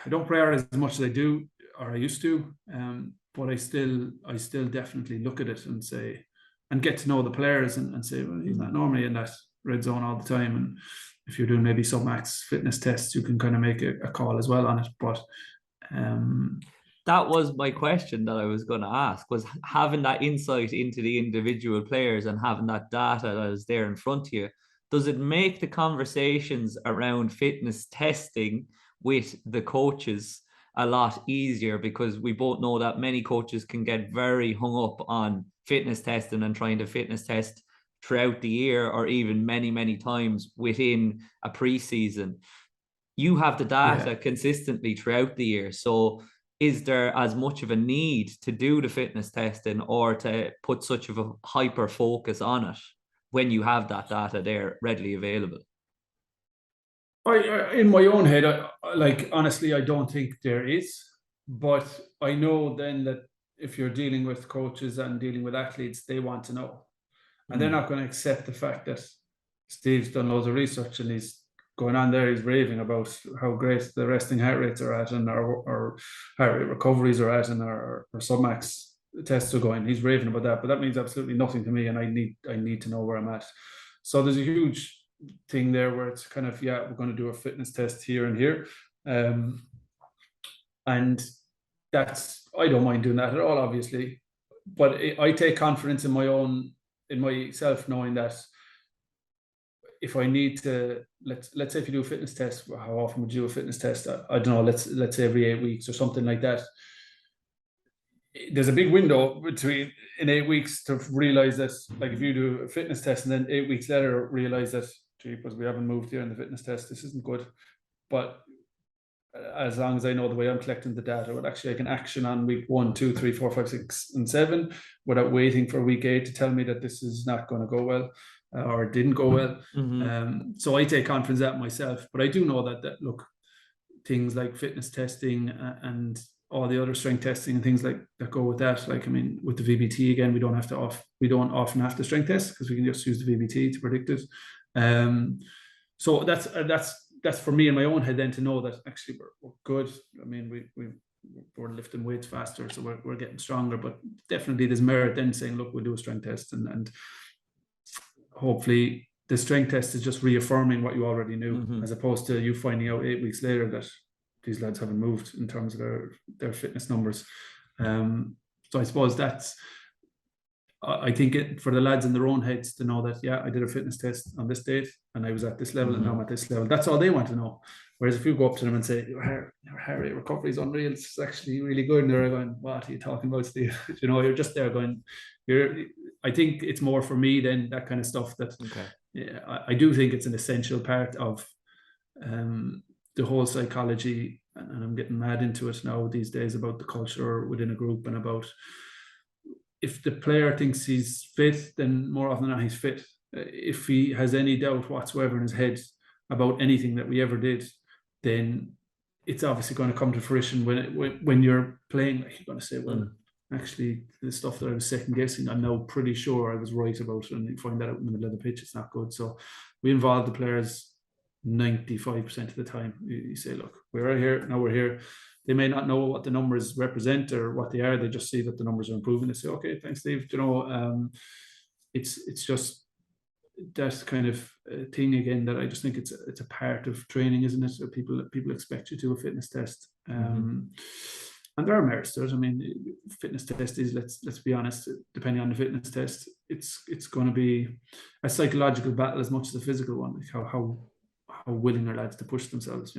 don't prioritize as much as I do, or I used to, but I still definitely look at it and say, and get to know the players and say, well, he's not normally in that red zone all the time, and if you're doing maybe some max fitness tests, you can kind of make a call as well on it. But that was my question that I was going to ask, was having that insight into the individual players and having that data that is there in front of you, does it make the conversations around fitness testing with the coaches a lot easier? Because we both know that many coaches can get very hung up on fitness testing and trying to fitness test throughout the year, or even many times within a preseason. You have the data consistently throughout the year. So is there as much of a need to do the fitness testing or to put such of a hyper focus on it when you have that data there readily available? In my own head, like honestly, I don't think there is, but I know then that if you're dealing with coaches and dealing with athletes, they want to know, and they're not going to accept the fact that Steve's done loads of research and he's going on there, he's raving about how great the resting heart rates are at and our heart rate recoveries are at and our submax tests are going. He's raving about that, but that means absolutely nothing to me, and I need to know where I'm at. So there's a huge thing there where it's kind of, yeah, we're going to do a fitness test here and here, and that's, I don't mind doing that at all, obviously, but I take confidence in myself, knowing that if I need to, let's say if you do a fitness test, how often would you do a fitness test? I don't know, let's say every 8 weeks or something like that. There's a big window between in 8 weeks to realize that, like, if you do a fitness test and then 8 weeks later realize that, gee, because we haven't moved here in the fitness test, this isn't good. But as long as I know the way I'm collecting the data, what actually I can action on week 1, 2, 3, 4, 5, 6, and 7 without waiting for week 8 to tell me that this is not going to go well or didn't go well. So I take confidence at myself, but I do know that look, things like fitness testing and all the other strength testing and things like that go with that. Like, I mean, with the VBT again, we don't often have to strength test because we can just use the VBT to predict it. So that's for me in my own head then to know that actually we're good. I mean, we're lifting weights faster, so we're getting stronger. But definitely there's merit then saying, look, we'll do a strength test, and hopefully the strength test is just reaffirming what you already knew, as opposed to you finding out 8 weeks later that these lads haven't moved in terms of their fitness numbers. So I suppose I think for the lads in their own heads to know that, yeah, I did a fitness test on this date and I was at this level and now I'm at this level. That's all they want to know. Whereas if you go up to them and say, your heart rate recovery is unreal, it's actually really good, and they're going, what are you talking about, Steve? You're just there going, I think it's more for me than that kind of stuff that, yeah, I do think it's an essential part of the whole psychology, and I'm getting mad into it now these days about the culture within a group, and about if the player thinks he's fit, then more often than not he's fit. If he has any doubt whatsoever in his head about anything that we ever did, then it's obviously going to come to fruition when you're playing. Like, you're going to say, well, actually, the stuff that I was second guessing, I'm now pretty sure I was right about, and you find that out in the middle of the pitch, it's not good. So we involve the players 95% of the time. You say, look, we're here, now we're here. They may not know what the numbers represent or what they are. They just see that the numbers are improving. They say, okay, thanks, Steve. It's just that kind of thing again that I just think it's a part of training, isn't it? So people expect you to do a fitness test. And there are merits to it. I mean, fitness test is, let's be honest, depending on the fitness test, it's going to be a psychological battle as much as a physical one. Like how willing are lads to push themselves,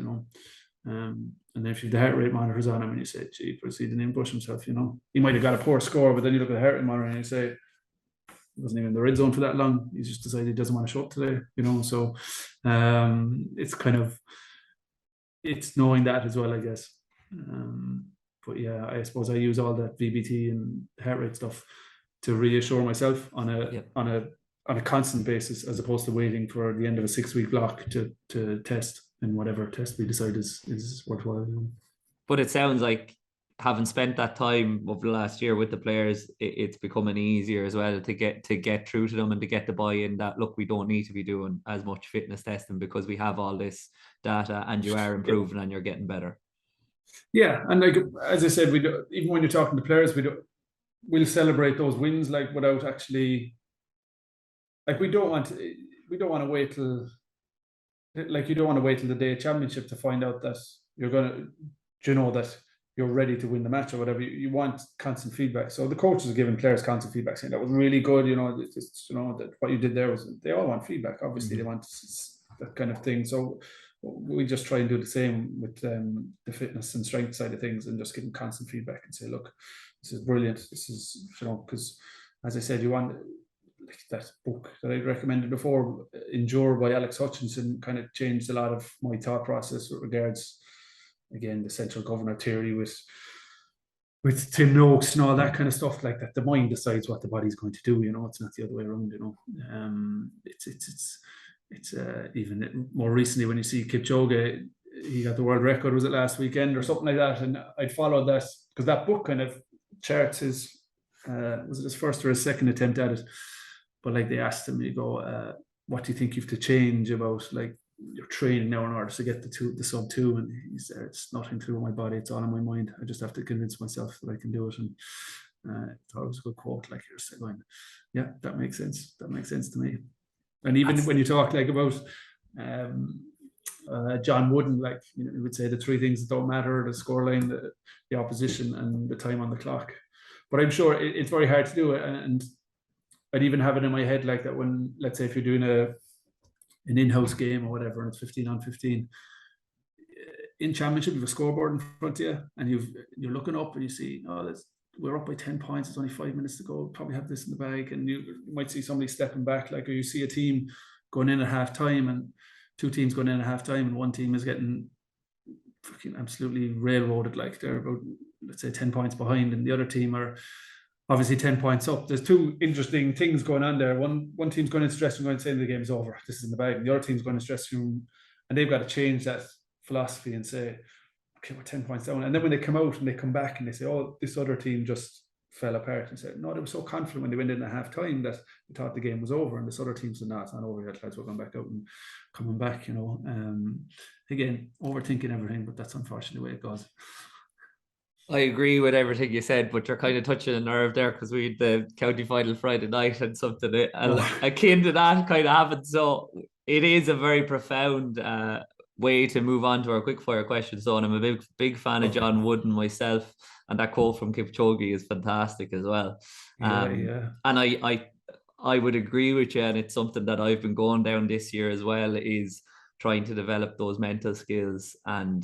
and then if you have the heart rate monitors on him and you say, gee, but he didn't even push himself, he might have got a poor score, but then you look at the heart rate monitor and you say, he wasn't even in the red zone for that long. He's just decided he doesn't want to show up today, so it's kind of, it's knowing that as well, I guess. But yeah, I suppose I use all that VBT and heart rate stuff to reassure myself on a constant basis, as opposed to waiting for the end of a 6-week block to test, and whatever test we decide is worthwhile. But it sounds like, having spent that time over the last year with the players, it's becoming easier as well to get through to them and to get the buy-in that, look, we don't need to be doing as much fitness testing because we have all this data and you are improving and you're getting better. Yeah, and like as I said, we do, even when you're talking to players, we'll celebrate those wins, like without actually, like we don't want to wait till, like you don't want to wait till the day of championship to find out that you're gonna, that you're ready to win the match or whatever. You want constant feedback. So the coaches are giving players constant feedback, saying that was really good. That what you did there was. They all want feedback. Obviously, they want that kind of thing. So we just try and do the same with the fitness and strength side of things, and just give them constant feedback and say, look, this is brilliant. This is, because as I said, you want, like that book that I recommended before, Endure by Alex Hutchinson, kind of changed a lot of my thought process with regards, again, the central governor theory with with Tim Noakes and all that kind of stuff like that. The mind decides what the body's going to do. It's not the other way around. It's even more recently when you see Kipchoge, he got the world record, was it last weekend or something like that? And I'd followed that because that book kind of charts his was it his first or his second attempt at it? But like they asked him, you go, what do you think you have to change about like your training now in order to get the sub 2? And he said, it's nothing to do with my body, it's all in my mind. I just have to convince myself that I can do it. And I thought it was a good quote, like you're saying. Yeah, that makes sense. That makes sense to me. And even when you talk like about John Wooden, like you would say the three things that don't matter: the scoreline, the opposition, and the time on the clock. But I'm sure it's very hard to do it. And I'd even have it in my head like that when, let's say, if you're doing an in-house game or whatever, and it's 15 on 15. In championship, you have a scoreboard in front of you, and you're looking up and you see, we're up by 10 points. It's only 5 minutes to go. Probably have this in the bag, and you might see somebody stepping back, like, or you see a team going in at half time, and two teams going in at half time, and one team is getting fucking absolutely railroaded, like they're about, let's say, 10 points behind, and the other team are obviously 10 points up. There's two interesting things going on there. One team's going into dressing room saying the game's over, this is in the bag, and the other team's going into dressing room, and they've got to change that philosophy and say, okay, we're 10 points down. And then when they come out and they come back and they say, oh, this other team just fell apart, and said, no, they were so confident when they went in at half time that they thought the game was over, and this other team said, no, it's not over yet, lads, we're going back out and coming back. Again, overthinking everything, but that's unfortunately the way it goes. I agree with everything you said, but you're kind of touching a nerve there because we had the county final Friday night and something akin to that kind of happened. So it is a very profound way to move on to our quickfire questions. So, and I'm a big fan of John Wooden myself, and that quote from Kipchoge is fantastic as well. And I would agree with you, and it's something that I've been going down this year as well, is trying to develop those mental skills and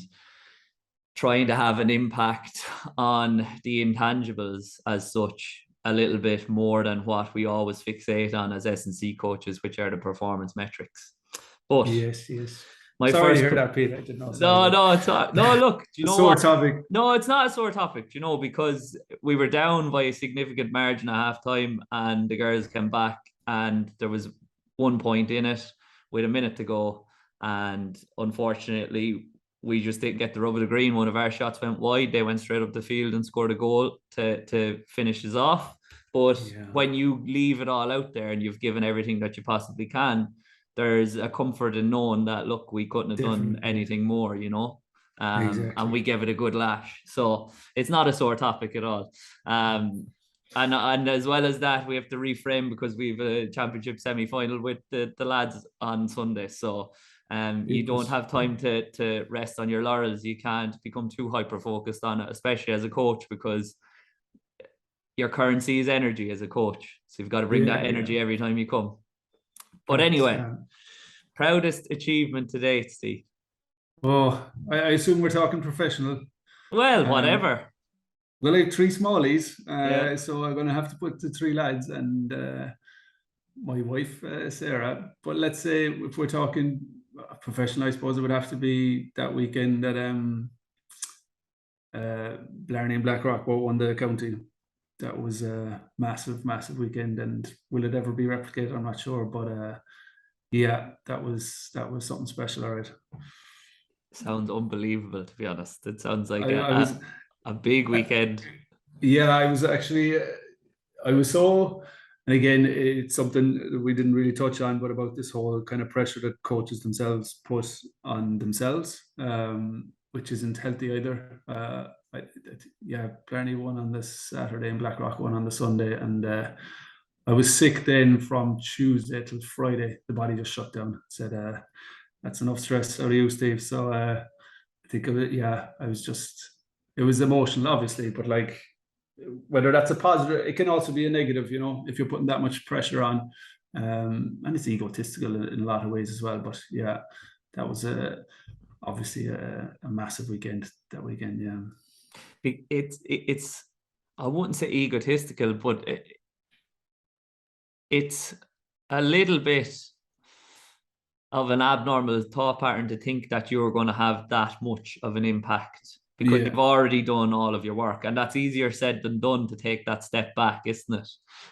trying to have an impact on the intangibles as such a little bit more than what we always fixate on as S&C coaches, which are the performance metrics. But yes. Sorry to hear that, Pete. I didn't know. No, it's not. No, look, do you know what? Topic. No, it's not a sore topic, because we were down by a significant margin at half time, and the girls came back, and there was 1 point in it with a minute to go, and unfortunately we just didn't get the rub of the green. One of our shots went wide. They went straight up the field and scored a goal to finish us off. But when you leave it all out there and you've given everything that you possibly can, there's a comfort in knowing that, look, we couldn't have done anything more, exactly. And we gave it a good lash. So it's not a sore topic at all. And as well as that, we have to reframe because we have a championship semi-final with the lads on Sunday. So you don't have time to rest on your laurels. You can't become too hyper-focused on it, especially as a coach, because your currency is energy as a coach. So you've got to bring that energy every time you come. But anyway, proudest achievement to date, Steve? Oh, I assume we're talking professional. Well, whatever. Well, I have 3 smallies, so I'm going to have to put the 3 lads and my wife, Sarah. But let's say if we're talking professional, I suppose it would have to be that weekend that Blarney and Blackrock won the county. That was a massive weekend, and will it ever be replicated? I'm not sure, but that was something special. All right. Sounds unbelievable, to be honest. It sounds like a big weekend. I was actually, I was so, and again, it's something that we didn't really touch on, but about this whole kind of pressure that coaches themselves put on themselves, which isn't healthy either. Blarney won on the Saturday and Blackrock won on the Sunday, and I was sick then from Tuesday till Friday. The body just shut down. Said that's enough stress out of you, Steve. So I think of it. I was just, it was emotional, obviously, but like whether that's a positive, it can also be a negative. If you're putting that much pressure on, and it's egotistical in a lot of ways as well. But that was obviously a massive weekend that weekend. It's I wouldn't say egotistical, but it's a little bit of an abnormal thought pattern to think that you're going to have that much of an impact because you've already done all of your work, and that's easier said than done to take that step back, isn't it?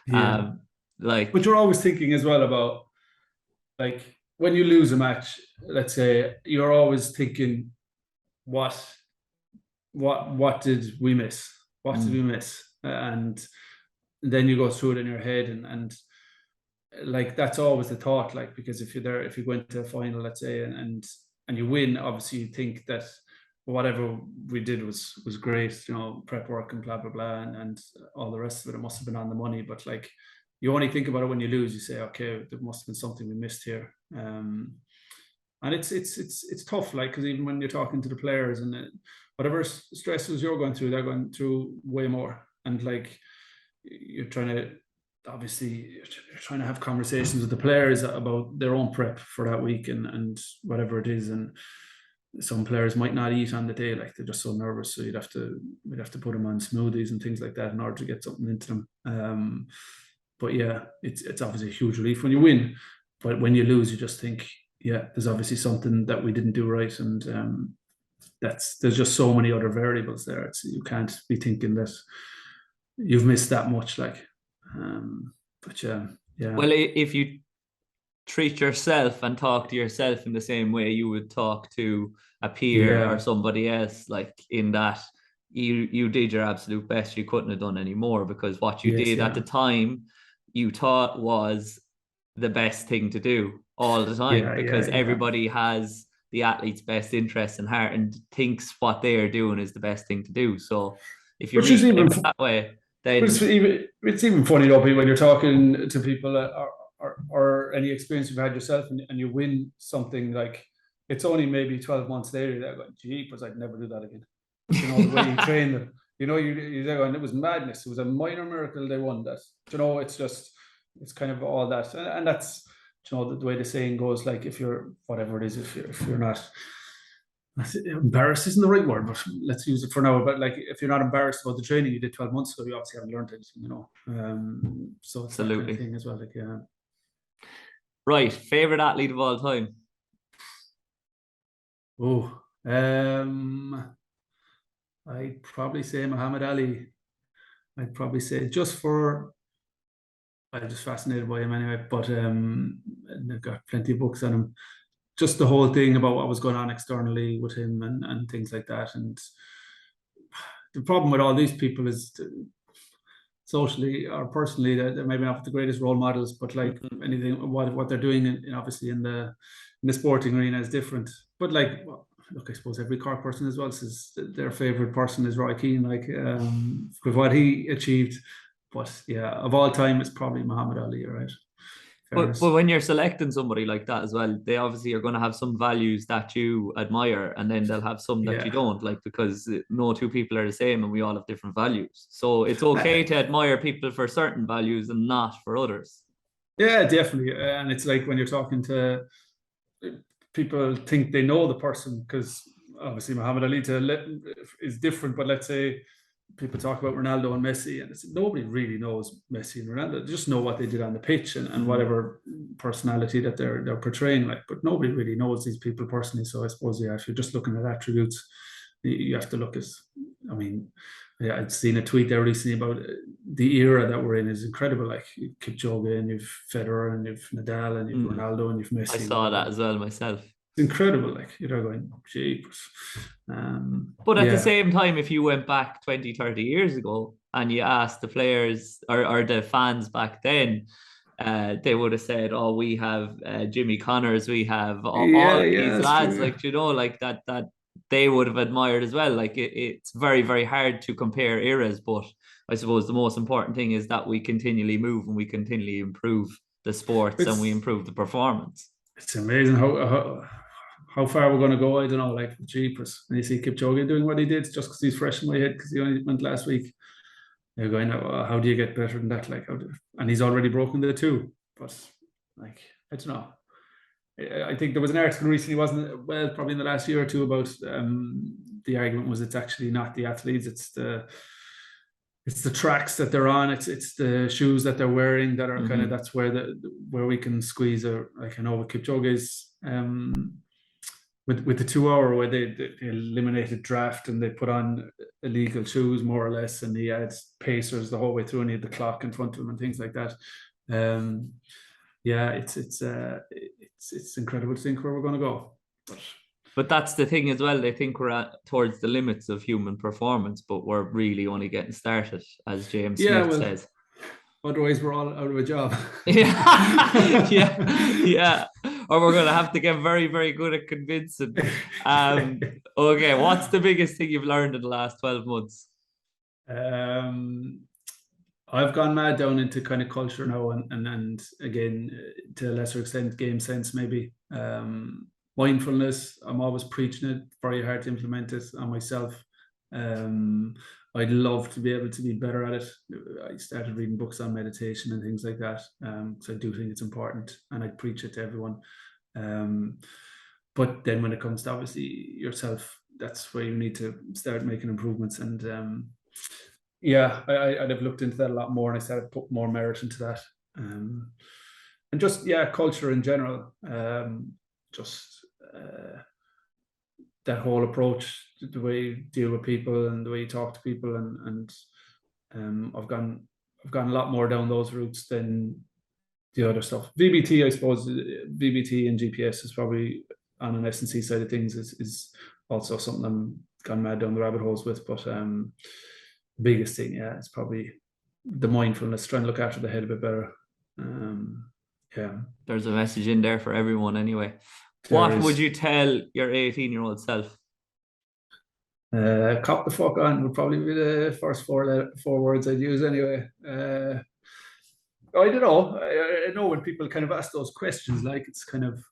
Yeah. Like, But you're always thinking as well about, like, when you lose a match, let's say, you're always thinking, what did we miss? What did we miss? And then you go through it in your head, and like, that's always the thought, like, because if you go into a final, let's say, and you win, obviously you think that whatever we did was great, you know, prep work and blah blah blah, and all the rest of it must have been on the money. But like, you only think about it when you lose. You say, okay, there must have been something we missed here. And it's tough, like, because even when you're talking to the players, and whatever stresses you're going through, they're going through way more. And like, you're trying to, obviously, you're trying to have conversations with the players about their own prep for that week, and whatever it is. And some players might not eat on the day, like, they're just so nervous. So we'd have to put them on smoothies and things like that in order to get something into them. But yeah, it's obviously a huge relief when you win. But when you lose, you just think, yeah, there's obviously something that we didn't do right, and there's just so many other variables there. You can't be thinking that you've missed that much, like. But yeah. well, if you treat yourself and talk to yourself in the same way you would talk to a peer or somebody else, like, in that you did your absolute best, you couldn't have done any more, because what you did at the time you thought was the best thing to do all the time, because everybody has the athlete's best interest in heart and thinks what they are doing is the best thing to do. So if you reframe it that way, then it's even funny though, when you're talking to people, or any experience you've had yourself, and you win something, like, it's only maybe 12 months later they're going, jeepers, I'd never do that again. You know, the way you train them, you know, you're going, it was madness, it was a minor miracle they won that. You know, it's kind of all that, and that's, you know, the way the saying goes, like, if you're, whatever it is, if you're not, embarrassed isn't the right word, but let's use it for now. But like, if you're not embarrassed about the training you did 12 months ago, you obviously haven't learned anything, you know. So it's absolutely that kind of thing as well. Like, yeah. Right, favorite athlete of all time? Oh, I'd probably say Muhammad Ali. I'd probably say, I'm just fascinated by him anyway. But and I've got plenty of books on him. Just the whole thing about what was going on externally with him, and things like that. And the problem with all these people is, socially or personally, they're maybe not the greatest role models, but like, anything, what they're doing obviously in the sporting arena is different. But like, look, I suppose every Cork person as well says their favorite person is Roy Keane, like, with what he achieved. But yeah, of all time, it's probably Muhammad Ali, right? But when you're selecting somebody like that as well, they obviously are going to have some values that you admire, and then they'll have some that you don't, like, because no two people are the same and we all have different values. So it's okay to admire people for certain values and not for others. Yeah, definitely. And it's like, when you're talking to people, think they know the person, because obviously Muhammad Ali is different. But let's say people talk about Ronaldo and Messi, and it's, nobody really knows Messi and Ronaldo. They just know what they did on the pitch, and whatever personality that they're portraying, like. But nobody really knows these people personally. So I suppose, yeah, if you're just looking at attributes, you have to look at, I mean, yeah, I'd seen a tweet there recently about the era that we're in is incredible. Like, you've Kipchoge, and you've Federer, and you've Nadal, and you've Ronaldo, and you've Messi. I saw that as well myself. It's incredible. Like, you're going, jeepers. But at the same time, if you went back 20, 30 years ago and you asked the players or the fans back then, they would have said, oh, we have Jimmy Connors, we have all these lads, true. Like, you know, like that they would have admired as well. Like, it's very, very hard to compare eras, but I suppose the most important thing is that we continually move and we continually improve the sports, and we improve the performance. It's amazing how far we're going to go. I don't know, like, jeepers. And you see Kipchoge doing what he did, just because he's fresh in my head, because he only went last week. You're going, oh, how do you get better than that? Like, and he's already broken the two. But like, I don't know. I think there was an article recently, wasn't it? Well, probably in the last year or two, about the argument was, it's actually not the athletes, it's the tracks that they're on, it's the shoes that they're wearing that are kind of, that's where we can squeeze. Like, I know with Kipchoge's with the 2 hour where they eliminated draft and they put on illegal shoes more or less, and he had pacers the whole way through, and he had the clock in front of him and things like that. Yeah, it's incredible to think where we're going to go. But that's the thing as well. They think we're towards the limits of human performance, but we're really only getting started, as James Smith says. Otherwise, we're all out of a job. yeah. Or we're going to have to get very, very good at convincing. Okay, what's the biggest thing you've learned in the last 12 months? I've gone mad down into kind of culture now, and again, to a lesser extent, game sense maybe. Mindfulness, I'm always preaching it, very hard to implement it on myself. I'd love to be able to be better at it. I started reading books on meditation and things like that. So I do think it's important, and I preach it to everyone. But then when it comes to obviously yourself, that's where you need to start making improvements. And I'd have looked into that a lot more, and I started to put more merit into that. And just culture in general. That whole approach, the way you deal with people and the way you talk to people, and I've gone a lot more down those routes than the other stuff. VBT, I suppose, VBT and GPS is probably on an S&C side of things is also something I'm gone mad down the rabbit holes with. But the biggest thing, it's probably the mindfulness, trying to look after the head a bit better. There's a message in there for everyone anyway. What would you tell your 18-year-old self? Cop the fuck on would probably be the first four words I'd use anyway. I don't know. I know when people kind of ask those questions, like it's kind of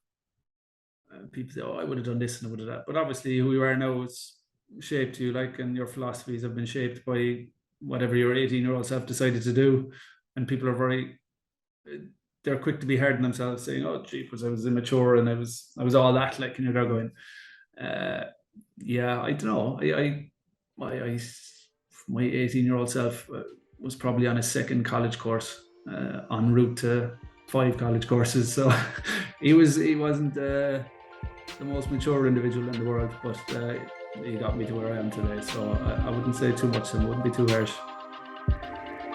people say, "Oh, I would have done this and I would have that." But obviously, who you are now is shaped you, like, and your philosophies have been shaped by whatever your 18-year-old self decided to do. And people are they're quick to be hard on themselves, saying, "Oh, jeepers, I was immature and I was all that." Like, and you're going, I don't know. My 18-year-old self was probably on a second college course, en route to 5 college courses. So he wasn't the most mature individual in the world, but he got me to where I am today. So I wouldn't say too much, and wouldn't be too harsh.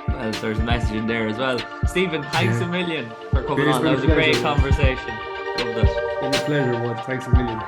Well, there's a message in there as well. Stephen, thanks a million for coming on. That was a great conversation. Loved it. It's been a pleasure, Wood. Thanks a million.